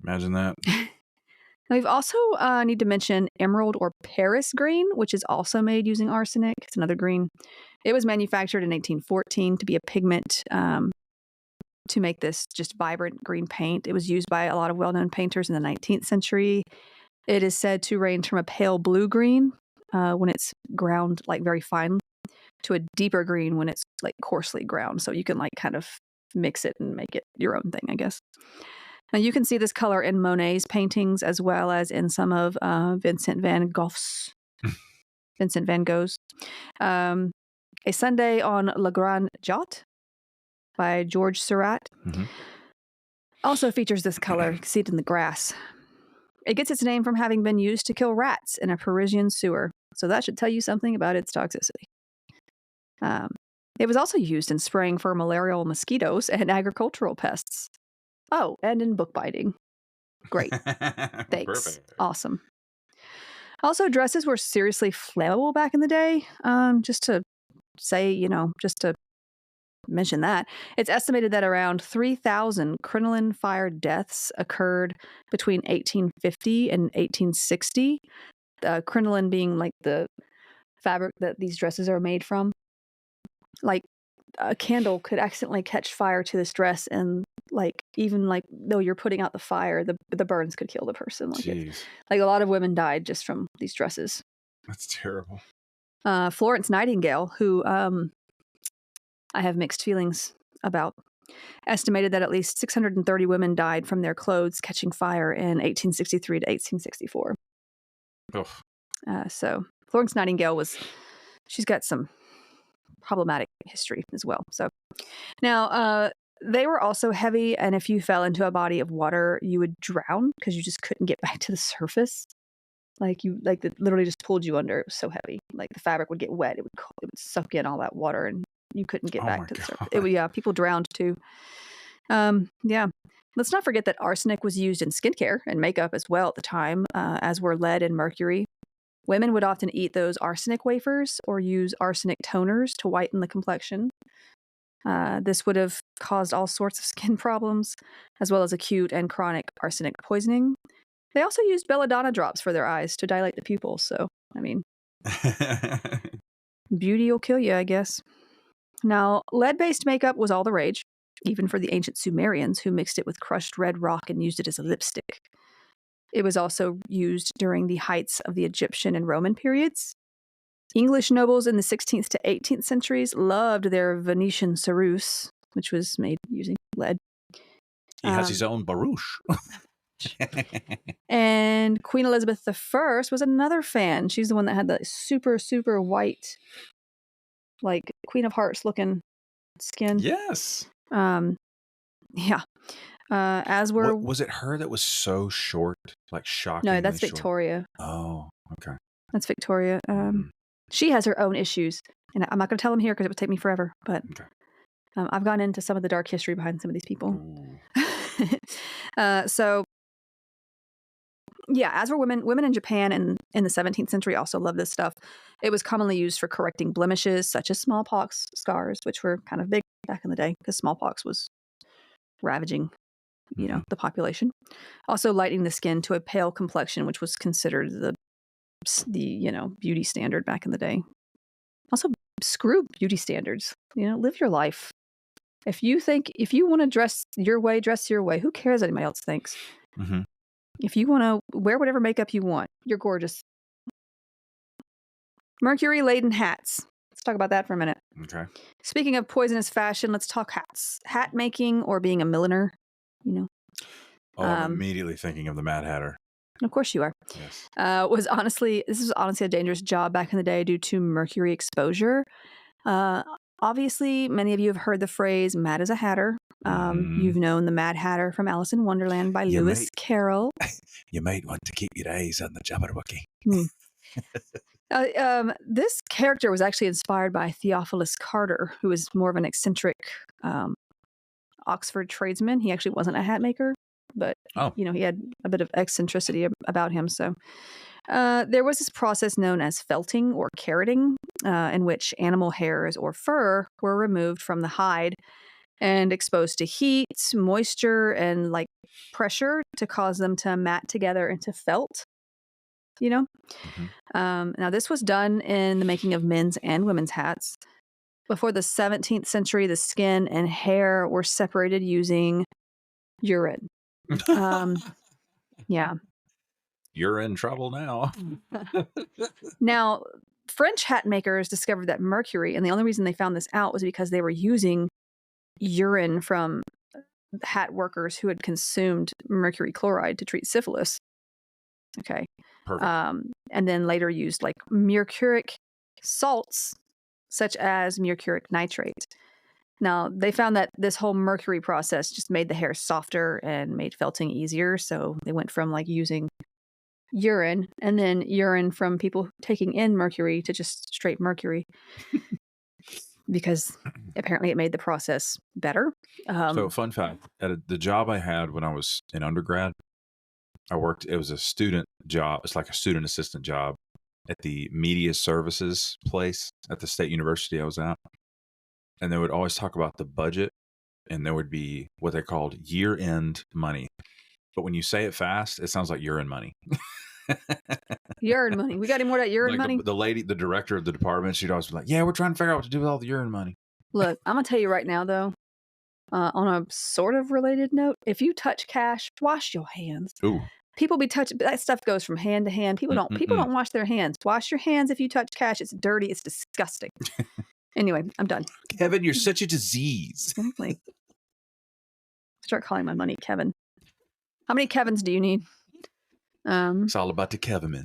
Imagine that. Now, we've also need to mention emerald or Paris green, which is also made using arsenic. It's another green. It was manufactured in 1814 to be a pigment to make this just vibrant green paint. It was used by a lot of well-known painters in the 19th century. It is said to range from a pale blue-green when it's ground like very fine to a deeper green when it's like coarsely ground. So you can like kind of mix it and make it your own thing, I guess. Now you can see this color in Monet's paintings as well as in some of Vincent Van Gogh's. A Sunday on Le Grand Jatte by George Seurat also features this color. You can see it in the grass. It gets its name from having been used to kill rats in a Parisian sewer. So that should tell you something about its toxicity. It was also used in spraying for malarial mosquitoes and agricultural pests. Oh, and in bookbinding. Great. Thanks. Perfect. Awesome. Also, dresses were seriously flammable back in the day. Just to say, just to mention that, it's estimated that around 3,000 crinoline-fired deaths occurred between 1850 and 1860. Crinoline being like the fabric that these dresses are made from. Like a candle could accidentally catch fire to this dress, and like even like though you're putting out the fire, the burns could kill the person. Like a lot of women died just from these dresses. That's terrible. Florence Nightingale, who I have mixed feelings about, estimated that at least 630 women died from their clothes catching fire in 1863 to 1864. So Florence Nightingale she's got some problematic history as well. So now they were also heavy, and if you fell into a body of water, you would drown because you just couldn't get back to the surface. It literally just pulled you under. It was so heavy. Like the fabric would get wet. It would suck in all that water, and you couldn't get back to the surface. People drowned too. Yeah. Let's not forget that arsenic was used in skincare and makeup as well at the time, as were lead and mercury. Women would often eat those arsenic wafers or use arsenic toners to whiten the complexion. This would have caused all sorts of skin problems, as well as acute and chronic arsenic poisoning. They also used belladonna drops for their eyes to dilate the pupils. So, I mean, beauty will kill you, I guess. Now, lead-based makeup was all the rage, even for the ancient Sumerians who mixed it with crushed red rock and used it as a lipstick. It was also used during the heights of the Egyptian and Roman periods. English nobles in the 16th to 18th centuries loved their Venetian ceruse, which was made using lead. He has his own barouche. And Queen Elizabeth I was another fan. She's the one that had the super, super white, like Queen of Hearts looking skin. Yes. Yeah. Was it her that was so short, like shockingly No, that's short? Victoria. Oh, okay. That's Victoria. She has her own issues, and I'm not going to tell them here because it would take me forever. But I've gone into some of the dark history behind some of these people. So, yeah, as were women. Women in Japan and in the 17th century also loved this stuff. It was commonly used for correcting blemishes such as smallpox scars, which were kind of big back in the day because smallpox was ravaging the population. Also lightening the skin to a pale complexion, which was considered the beauty standard back in the day. Also, screw beauty standards. Live your life. If you want to dress your way, dress your way. Who cares what anybody else thinks? Mm-hmm. If you want to wear whatever makeup you want, you're gorgeous. Mercury-laden hats. Let's talk about that for a minute. Okay. Speaking of poisonous fashion, let's talk hats. Hat making or being a milliner, I'm immediately thinking of the Mad Hatter. Of course you are. Yes. This was honestly a dangerous job back in the day due to mercury exposure. Obviously, many of you have heard the phrase "mad as a hatter." You've known the Mad Hatter from Alice in Wonderland by Lewis Carroll. You might want to keep your eyes on the Jabberwocky. This character was actually inspired by Theophilus Carter, who was more of an eccentric Oxford tradesman. He actually wasn't a hat maker, but he had a bit of eccentricity about him. So there was this process known as felting or carroting, in which animal hairs or fur were removed from the hide and exposed to heat, moisture, and like pressure to cause them to mat together into felt. Now this was done in the making of men's and women's hats. Before the 17th century, the skin and hair were separated using urine. Yeah. you're in trouble now. Now, French hat makers discovered that mercury, and the only reason they found this out was because they were using urine from hat workers who had consumed mercury chloride to treat syphilis. Okay. Perfect. And then later used like mercuric salts, such as mercuric nitrate. Now, they found that this whole mercury process just made the hair softer and made felting easier. So they went from like using urine and then urine from people taking in mercury to just straight mercury because apparently it made the process better. So, fun fact, the job I had when I was in undergrad, it was a student job. It's like a student assistant job at the media services place at the state university I was at. And they would always talk about the budget, and there would be what they called year-end money. But when you say it fast, it sounds like urine money. Urine money. We got any more of that urine Like money? the director of the department, she'd always be like, yeah, we're trying to figure out what to do with all the urine money. Look, I'm going to tell you right now, though, on a sort of related note, if you touch cash, wash your hands. Ooh. People be touching, that stuff goes from hand to hand. People don't wash their hands. Wash your hands if you touch cash. It's dirty. It's disgusting. Anyway, I'm done. Kevin, you're such a disease. Exactly. Start calling my money Kevin. How many Kevins do you need? It's all about the Kevin.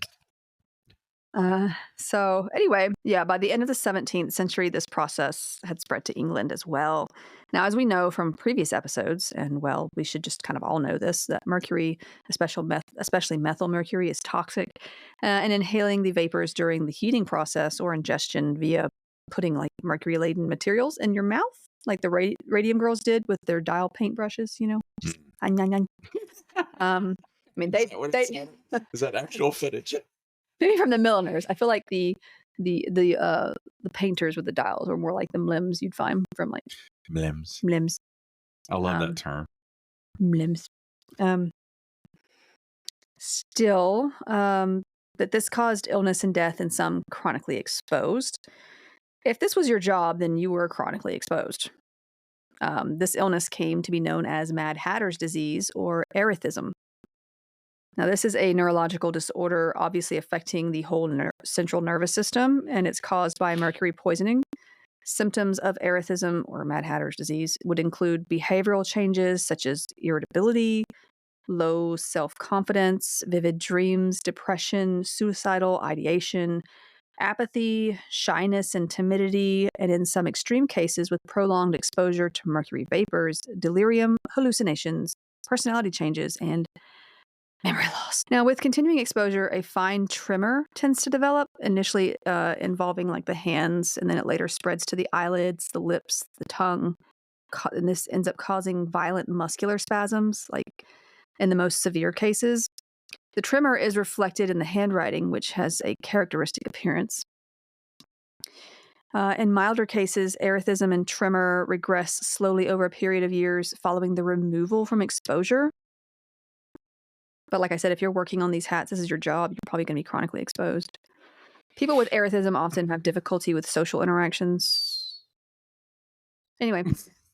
So anyway, yeah, by the end of the 17th century, this process had spread to England as well. Now, as we know from previous episodes, and well, we should just kind of all know this, that mercury, especially methyl mercury, is toxic, and inhaling the vapors during the heating process or ingestion via putting like mercury-laden materials in your mouth, like the Radium Girls did with their dial paintbrushes, you know? Just, I mean, they is that actual footage? maybe from the milliners. I feel like the painters with the dials were more like the mlims you'd find from like mlims. I love that term. Mlims. Still, that this caused illness and death in some chronically exposed. If this was your job, then you were chronically exposed. This illness came to be known as Mad Hatter's disease or erethism. Now, this is a neurological disorder obviously affecting the whole central nervous system, and it's caused by mercury poisoning. Symptoms of erethism or Mad Hatter's disease would include behavioral changes such as irritability, low self-confidence, vivid dreams, depression, suicidal ideation, apathy, shyness, and timidity, and in some extreme cases with prolonged exposure to mercury vapors, delirium, hallucinations, personality changes, and memory loss. Now, with continuing exposure, a fine tremor tends to develop, initially involving like the hands, and then it later spreads to the eyelids, the lips, the tongue, and this ends up causing violent muscular spasms, like in the most severe cases. The tremor is reflected in the handwriting, which has a characteristic appearance. In milder cases, erethism and tremor regress slowly over a period of years following the removal from exposure. But like I said, if you're working on these hats, this is your job, you're probably going to be chronically exposed. People with erethism often have difficulty with social interactions. Anyway,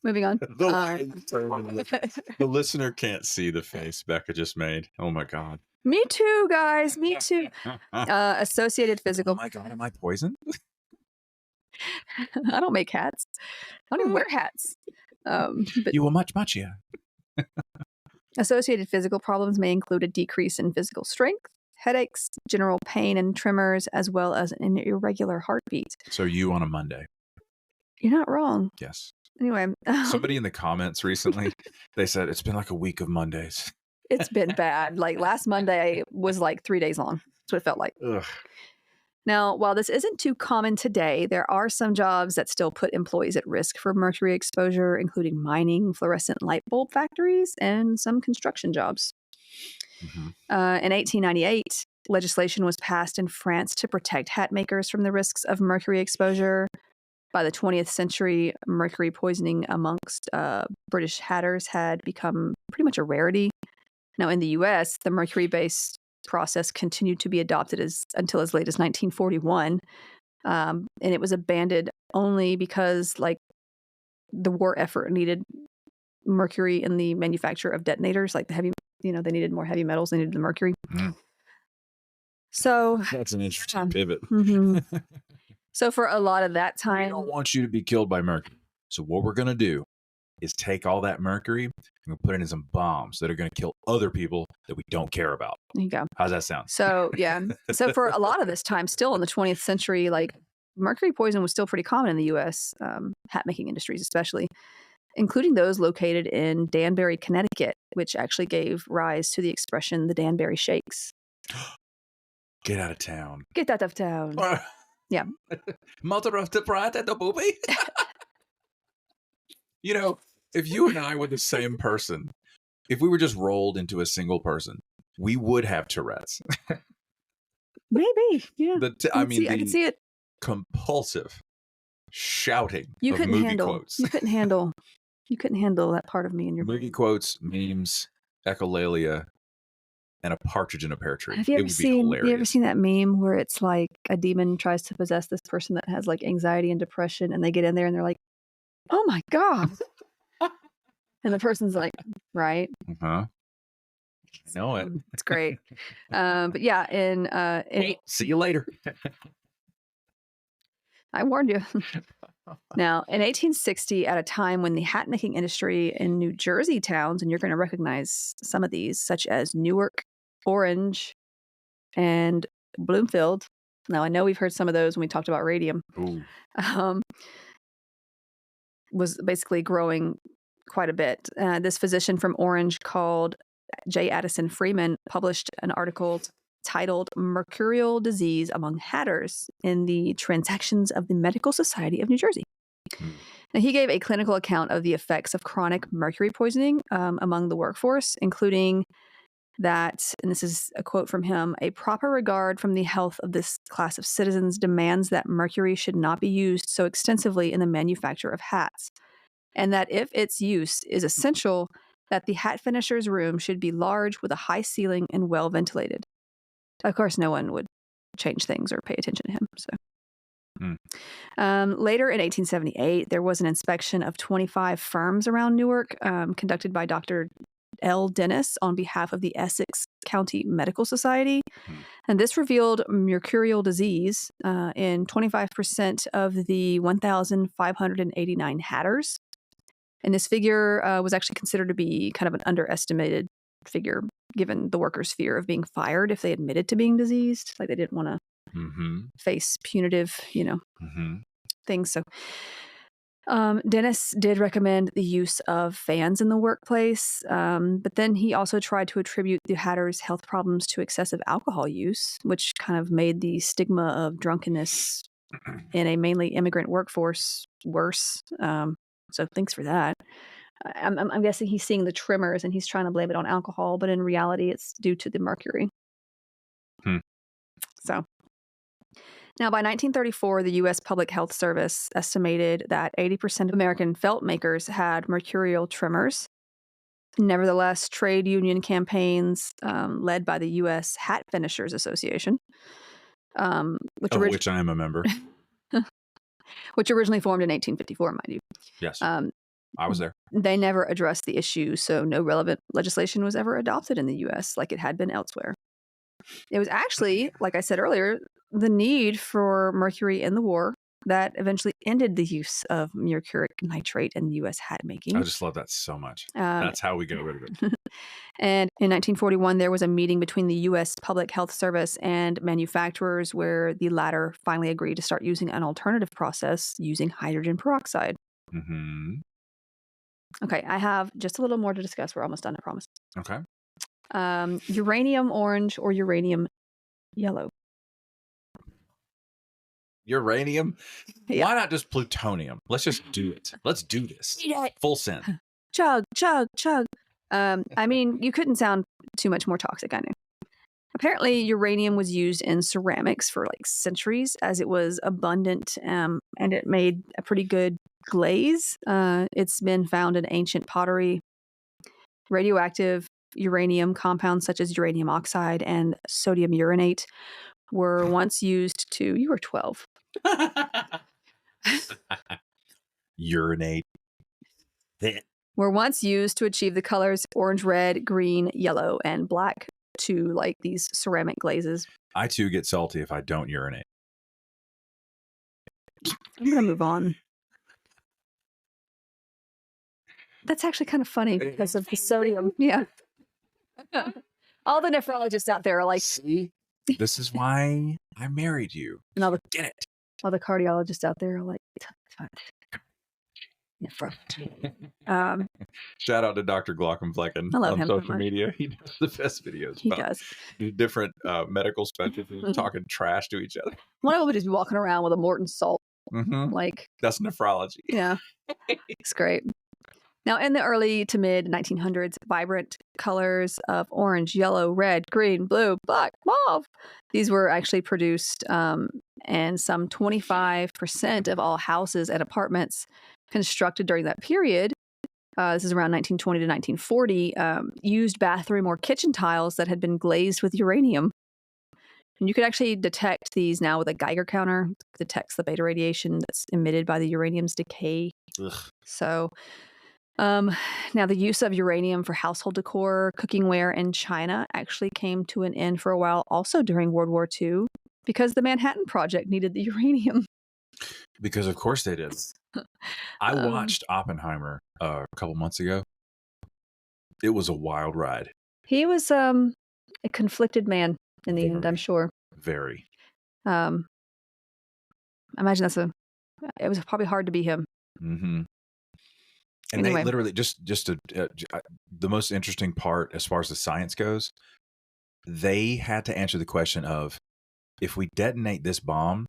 moving on. The listener can't see the face Becca just made. Oh my God. Me too, guys. Me too. Associated physical. Oh my God, am I poisoned? I don't make hats. I don't even wear hats. But you were much, yeah. Associated physical problems may include a decrease in physical strength, headaches, general pain and tremors, as well as an irregular heartbeat. So you on a Monday. You're not wrong. Yes. Anyway. Somebody in the comments recently, they said it's been like a week of Mondays. It's been bad. Like last Monday was like 3 days long. That's what it felt like. Ugh. Now, while this isn't too common today, there are some jobs that still put employees at risk for mercury exposure, including mining, fluorescent light bulb factories, and some construction jobs. Mm-hmm. In 1898, legislation was passed in France to protect hat makers from the risks of mercury exposure. By the 20th century, mercury poisoning amongst British hatters had become pretty much a rarity. Now, in the U.S., the mercury-based process continued to be adopted until as late as 1941, and it was abandoned only because, like, the war effort needed mercury in the manufacture of detonators, like the heavy. They needed more heavy metals. They needed the mercury. So That's an interesting pivot. So for a lot of that We time, don't want you to be killed by mercury. So what we're going to do is take all that mercury and we'll put it in some bombs that are going to kill other people that we don't care about. there you go. How's that sound? So yeah. So for a lot of this time, still in the 20th century, like mercury poison was still pretty common in the U.S. Hat making industries, especially, including those located in Danbury, Connecticut, which actually gave rise to the expression "the Danbury Shakes." Get out of town. Get out of town. Yeah. Mother of the bride and the booby. You know, if you and I were the same person, if we were just rolled into a single person, we would have Tourette's. Maybe. Yeah. I can see it. Compulsive shouting You of couldn't movie handle. quotes. You couldn't handle that part of me in your movie brain. quotes, memes, echolalia, and a partridge in a pear tree. Have you It ever would be hilarious. you ever seen that meme where it's like a demon tries to possess this person that has like anxiety and depression, and they get in there and they're like, "Oh my god," and the person's like, "Right." I know it. It's great. But yeah, in See you later. I warned you. Now, in 1860, at a time when the hat making industry in New Jersey towns, and you're going to recognize some of these, such as Newark, Orange, and Bloomfield. Now, I know we've heard some of those when we talked about radium. Was basically growing quite a bit. This physician from Orange called J. Addison Freeman published an article titled Mercurial Disease Among Hatters in the Transactions of the Medical Society of New Jersey. Now, he gave a clinical account of the effects of chronic mercury poisoning among the workforce, including that, and this is a quote from him, "A proper regard from the health of this class of citizens demands that mercury should not be used so extensively in the manufacture of hats, and that if its use is essential, that the hat finisher's room should be large with a high ceiling and well ventilated." Of course, no one would change things or pay attention to him. Later in 1878, there was an inspection of 25 firms around Newark conducted by Dr. L. Dennis on behalf of the Essex County Medical Society. And this revealed mercurial disease in 25% of the 1,589 hatters. And this figure was actually considered to be kind of an underestimated figure, given the workers' fear of being fired if they admitted to being diseased. Like they didn't want to face punitive, things. So Dennis did recommend the use of fans in the workplace, but then he also tried to attribute the hatters' health problems to excessive alcohol use, which kind of made the stigma of drunkenness in a mainly immigrant workforce worse. So thanks for that. I'm guessing he's seeing the tremors and he's trying to blame it on alcohol, but in reality, it's due to the mercury. So now, by 1934, the U.S. Public Health Service estimated that 80% of American felt makers had mercurial tremors. Nevertheless, trade union campaigns led by the U.S. Hat Finishers Association, which I am a member, which originally formed in 1854, mind you. Yes, I was there. They never addressed the issue, so no relevant legislation was ever adopted in the U.S. like it had been elsewhere. It was actually, like I said earlier, the need for mercury in the war that eventually ended the use of mercuric nitrate in U.S. hat making. I just love that so much. That's how we got rid of it. And in 1941, there was a meeting between the U.S. Public Health Service and manufacturers where the latter finally agreed to start using an alternative process using hydrogen peroxide. Okay, I have just a little more to discuss. We're almost done, I promise. Okay. Uranium orange or uranium yellow? Uranium? Yeah. Why not just plutonium? Let's just do it. Let's do this. Full send. Chug, chug, chug. I mean, you couldn't sound too much more toxic, I know. Apparently, uranium was used in ceramics for like centuries as it was abundant and it made a pretty good glaze. It's been found in ancient pottery. Radioactive uranium compounds such as uranium oxide and sodium uranate were once used to... You were 12. Urinate. Were once used to achieve the colors orange, red, green, yellow, and black to like these ceramic glazes. I too get salty if I don't urinate. I'm gonna move on. That's actually kind of funny because of the sodium. Yeah. All the nephrologists out there are like, see, this is why I married you. and all the Get it. All the cardiologists out there are like, Shout out to Dr. Glockenflecken I love on him so social much. media. He does the best videos. He about does. different medical specialties talking trash to each other. One of them would just be walking around with a Morton salt. Mm-hmm. Like, that's nephrology. Yeah. It's great. Now, in the early to mid 1900s, vibrant colors of orange, yellow, red, green, blue, black, mauve, these were actually produced, and some 25% of all houses and apartments constructed during that period, this is around 1920 to 1940, used bathroom or kitchen tiles that had been glazed with uranium. And you could actually detect these now with a Geiger counter, detects the beta radiation that's emitted by the uranium's decay. Ugh. So, now the use of uranium for household decor, cookware in China actually came to an end for a while, also during World War II, because the Manhattan Project needed the uranium. Because of course they did. I watched Oppenheimer a couple months ago. It was a wild ride. He was a conflicted man in the end, I'm sure. Very. I imagine it was probably hard to be him. Mm-hmm. And anyway. they literally the most interesting part as far as the science goes, they had to answer the question of, if we detonate this bomb,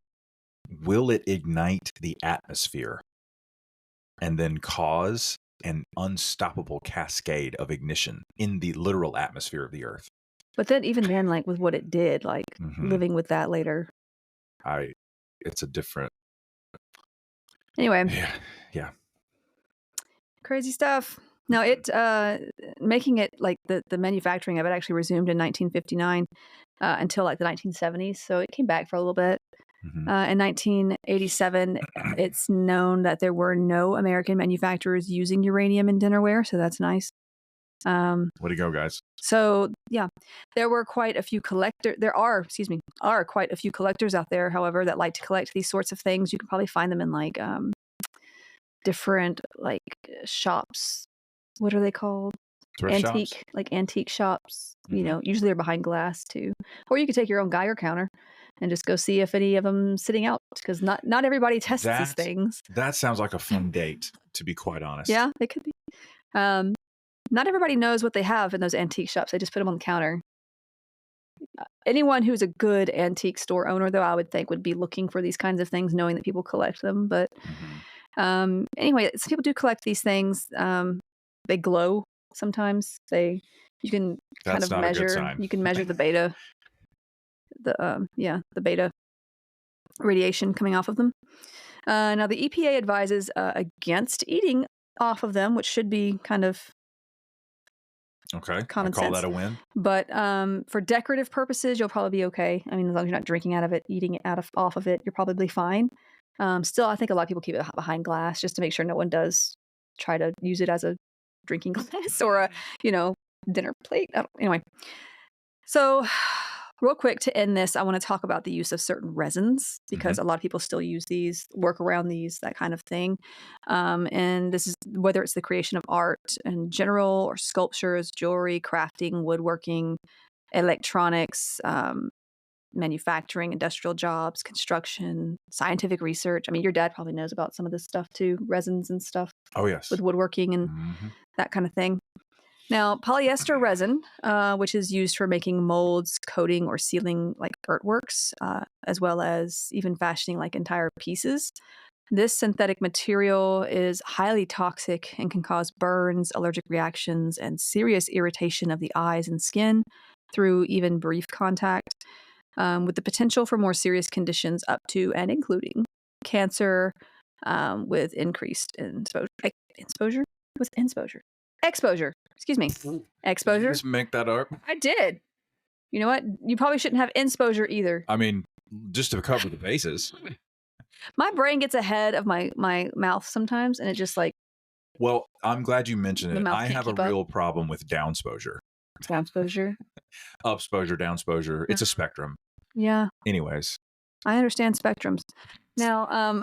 will it ignite the atmosphere and then cause an unstoppable cascade of ignition in the literal atmosphere of the Earth? But then even then, like with what it did, like living with that later. It's a different. Anyway. Yeah. Crazy stuff. Now making it like the manufacturing of it actually resumed in 1959 until like the 1970s. So it came back for a little bit. Mm-hmm. In 1987, it's known that there were no American manufacturers using uranium in dinnerware. So that's nice. Way to go, guys. So yeah, there are quite a few collectors out there, however, that like to collect these sorts of things. You can probably find them in like different like shops. What are they called? Antique shops. Mm-hmm. You know, usually they're behind glass too. Or you could take your own Geiger counter and just go see if any of them sitting out, because not everybody tests these things. That sounds like a fun date, to be quite honest. Yeah, it could be. Not everybody knows what they have in those antique shops. They just put them on the counter. Anyone who's a good antique store owner, though, I would think would be looking for these kinds of things, knowing that people collect them. But anyway, some people do collect these things. They glow sometimes. You can kind of measure. You can measure the beta. The beta radiation coming off of them. Now the EPA advises against eating off of them, which should be kind of common sense. I call that a win. But for decorative purposes, you'll probably be okay. I mean, as long as you're not drinking out of it, eating it off of it, you're probably fine. Still, I think a lot of people keep it behind glass just to make sure no one does try to use it as a drinking glass or a dinner plate. Anyway, so real quick to end this, I want to talk about the use of certain resins, because a lot of people still use these, work around these, that kind of thing. And this is whether it's the creation of art in general or sculptures, jewelry, crafting, woodworking, electronics, manufacturing, industrial jobs, construction, scientific research. I mean, your dad probably knows about some of this stuff too, resins and stuff. Oh, yes. With woodworking and that kind of thing. Now, polyester resin, which is used for making molds, coating, or sealing like artworks, as well as even fashioning like entire pieces. This synthetic material is highly toxic and can cause burns, allergic reactions, and serious irritation of the eyes and skin through even brief contact, with the potential for more serious conditions up to and including cancer, with increased exposure. Excuse me. Exposure. Did you just make that up? I did. You know what? You probably shouldn't have exposure either. I mean, just to cover the bases. My brain gets ahead of my mouth sometimes, and it just like. Well, I'm glad you mentioned it. I have a real problem with downsposure. Down-exposure. Up-exposure, down-exposure. It's a spectrum. Yeah. Anyways. I understand spectrums. Now,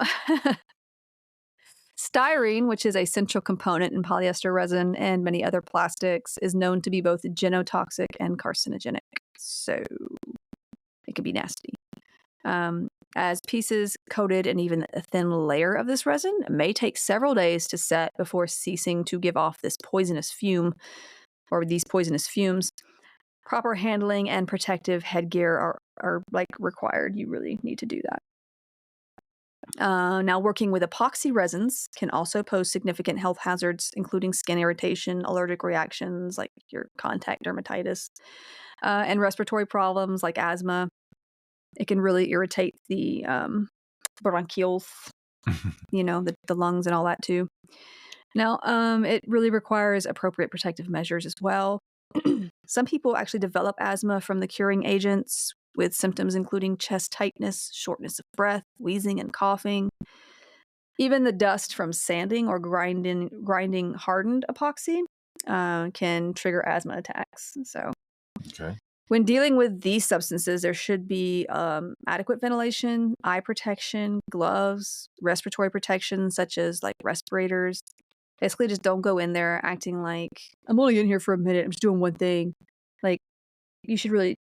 styrene, which is a central component in polyester resin and many other plastics, is known to be both genotoxic and carcinogenic. So it can be nasty. As pieces coated in even a thin layer of this resin, it may take several days to set before ceasing to give off this poisonous fume or these poisonous fumes. Proper handling and protective headgear are like required. You really need to do that. Now, working with epoxy resins can also pose significant health hazards, including skin irritation, allergic reactions like your contact dermatitis, and respiratory problems like asthma. It can really irritate the bronchioles, the lungs and all that too. Now, it really requires appropriate protective measures as well. Some people actually develop asthma from the curing agents with symptoms including chest tightness, shortness of breath, wheezing, and coughing. Even the dust from sanding or grinding hardened epoxy can trigger asthma attacks. So, okay. When dealing with these substances, there should be adequate ventilation, eye protection, gloves, respiratory protection, such as like respirators. Basically, just don't go in there acting like, I'm only in here for a minute, I'm just doing one thing. Like, you should really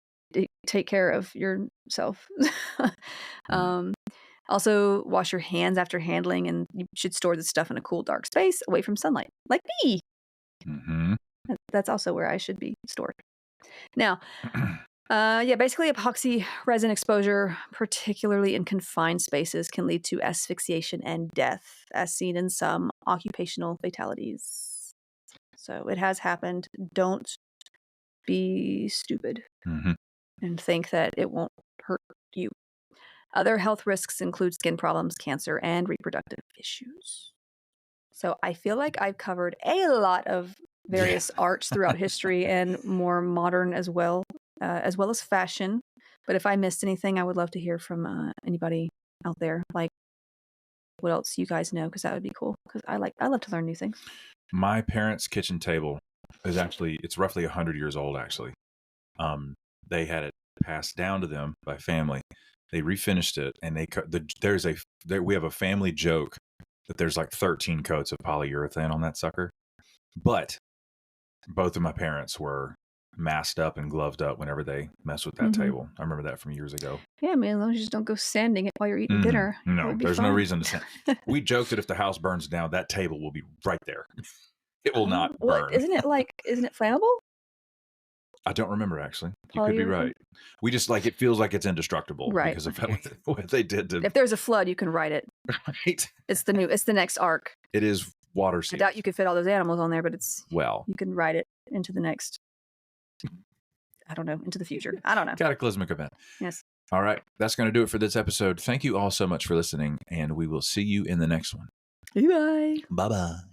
take care of yourself. Also, wash your hands after handling, and you should store this stuff in a cool, dark space away from sunlight, like me. Mm-hmm. That's also where I should be stored. Now, basically epoxy resin exposure, particularly in confined spaces, can lead to asphyxiation and death, as seen in some occupational fatalities. So it has happened. Don't be stupid and think that it won't hurt you. Other health risks include skin problems, cancer, and reproductive issues. So I feel like I've covered a lot of various arts throughout history and more modern as well as fashion. But if I missed anything, I would love to hear from anybody out there. Like, what else you guys know? Because that would be cool. Because I love to learn new things. My parents' kitchen table is it's roughly 100 years old. Actually, they had it passed down to them by family. They refinished it, and we have a family joke that there's like 13 coats of polyurethane on that sucker. But both of my parents were masked up and gloved up whenever they messed with that table. I remember that from years ago. Yeah, man, as long as you just don't go sanding it while you're eating dinner. No, there's no reason to sand. We joked that if the house burns down, that table will be right there. It will not burn. Isn't it flammable? I don't remember, actually. You could be right. We just it feels like it's indestructible because of what they did to. If there's a flood, you can ride it. Right. It's the next arc. It is water safe. I doubt you could fit all those animals on there, but you can ride it into the next. I don't know, into the future. I don't know. Cataclysmic event. Yes. All right. That's going to do it for this episode. Thank you all so much for listening, and we will see you in the next one. Bye. Bye-bye.